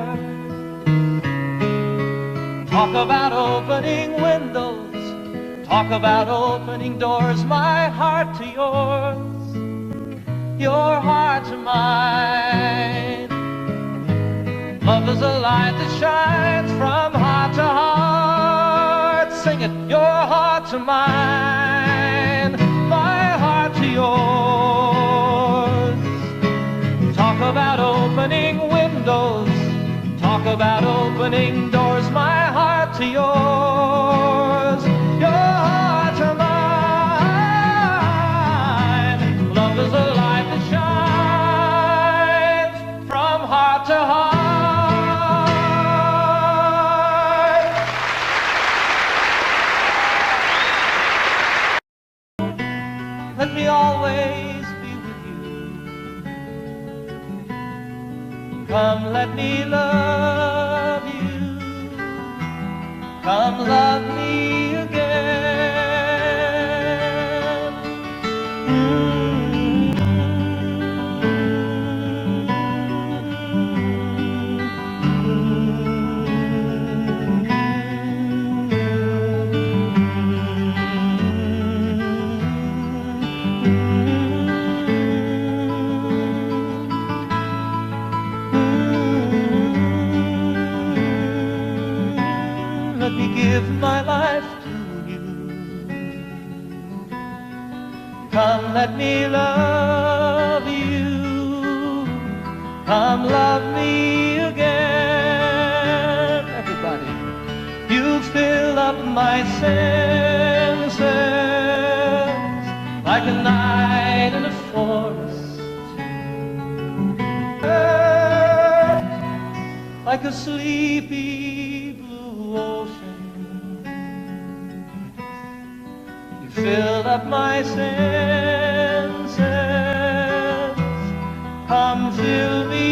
Talk about opening windows, talk about opening doors. My heart to yours, your heart to mine. Love is a light that shines from heart to mine, my heart to yours. Talk about opening windows, talk about opening doors, my heart to yours, your heart to mine. Love is a light that shines from heart to heart. Let me always be with you. Come, let me love you. Come, love me again. Let me give my life to you. Come, let me love you. Come, love me again. Everybody. You fill up my senses like a night in a forest, like a sleepy ocean. You fill up my senses. Come fill me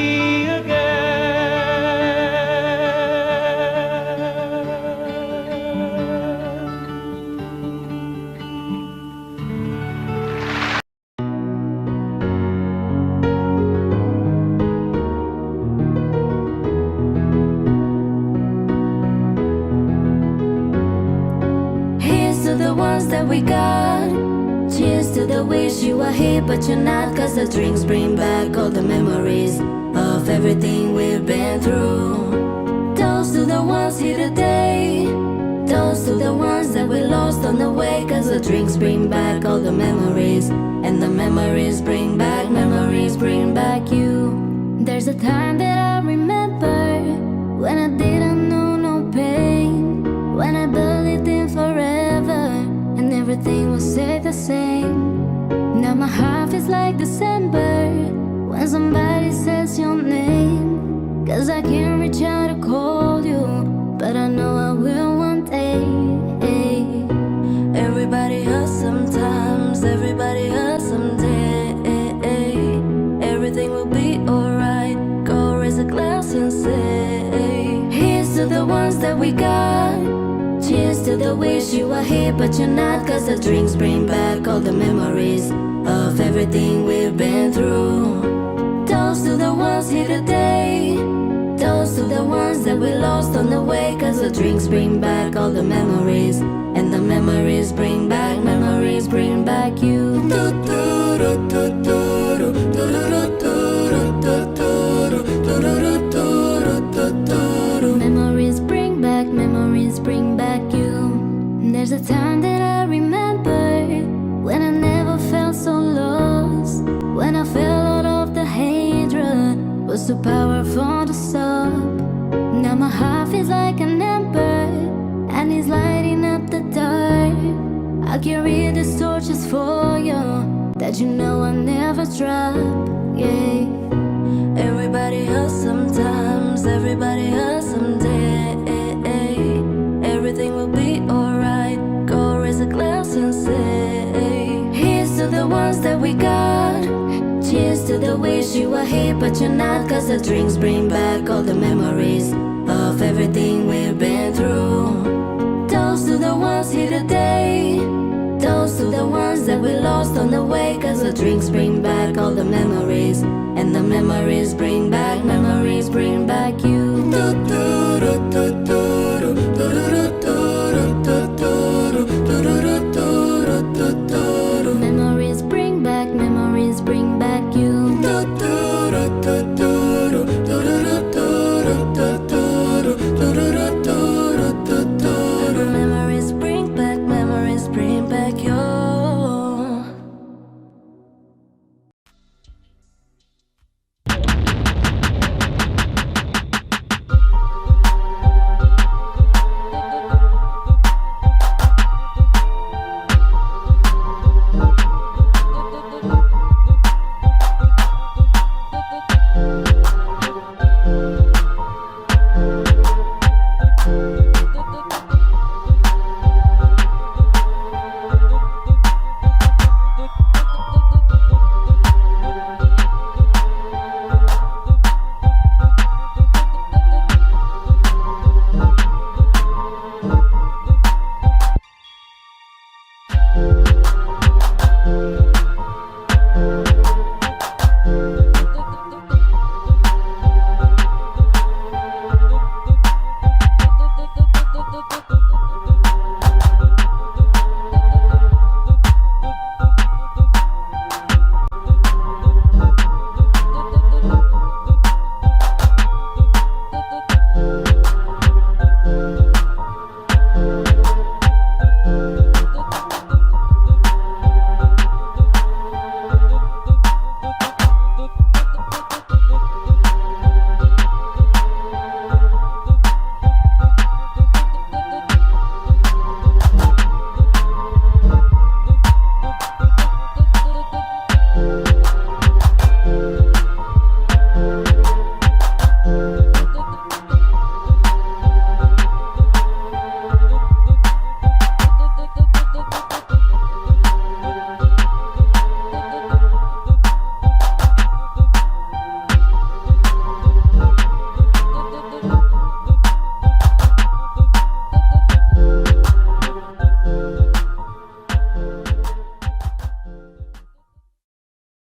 that we got. Cheers to the wish you were here but you're not, 'cause the drinks bring back all the memories of everything we've been through. Toast to the ones here today, toast to the ones that we lost on the way, 'cause the drinks bring back all the memories, and the memories bring back you. There's a time that I remember when I didn't know no pain, when I believed in forever and everything will stay the same. Now my heart feels like December when somebody says your name, 'cause I can't reach out to call you, but I know I will one day. Everybody hurts sometimes, everybody hurts someday. Everything will be alright, go raise a glass and say, here's to the ones that we got. Cheers to the wish you were here but you're not, 'cause the drinks bring back all the memories of everything we've been through. Toast to the ones here today, toast to the ones that we lost on the way, 'cause the drinks bring back all the memories, and the memories bring back you. Memories bring back you. There's a time that I remember when I never felt so lost, when I fell out of the hatred was too powerful to stop. Now my heart feels like an ember and it's lighting up the dark. I carry these torches for you that you know I never drop. Yeah. Everybody hurts sometimes, everybody hurts someday. Everything will be alright, go raise a glass and say, here's to the ones that we got. Cheers to the wish you were here but you're not, 'cause the drinks bring back all the memories of everything we've been through. Toast to the ones here today, toast to the ones that we lost on the way, 'cause the drinks bring back all the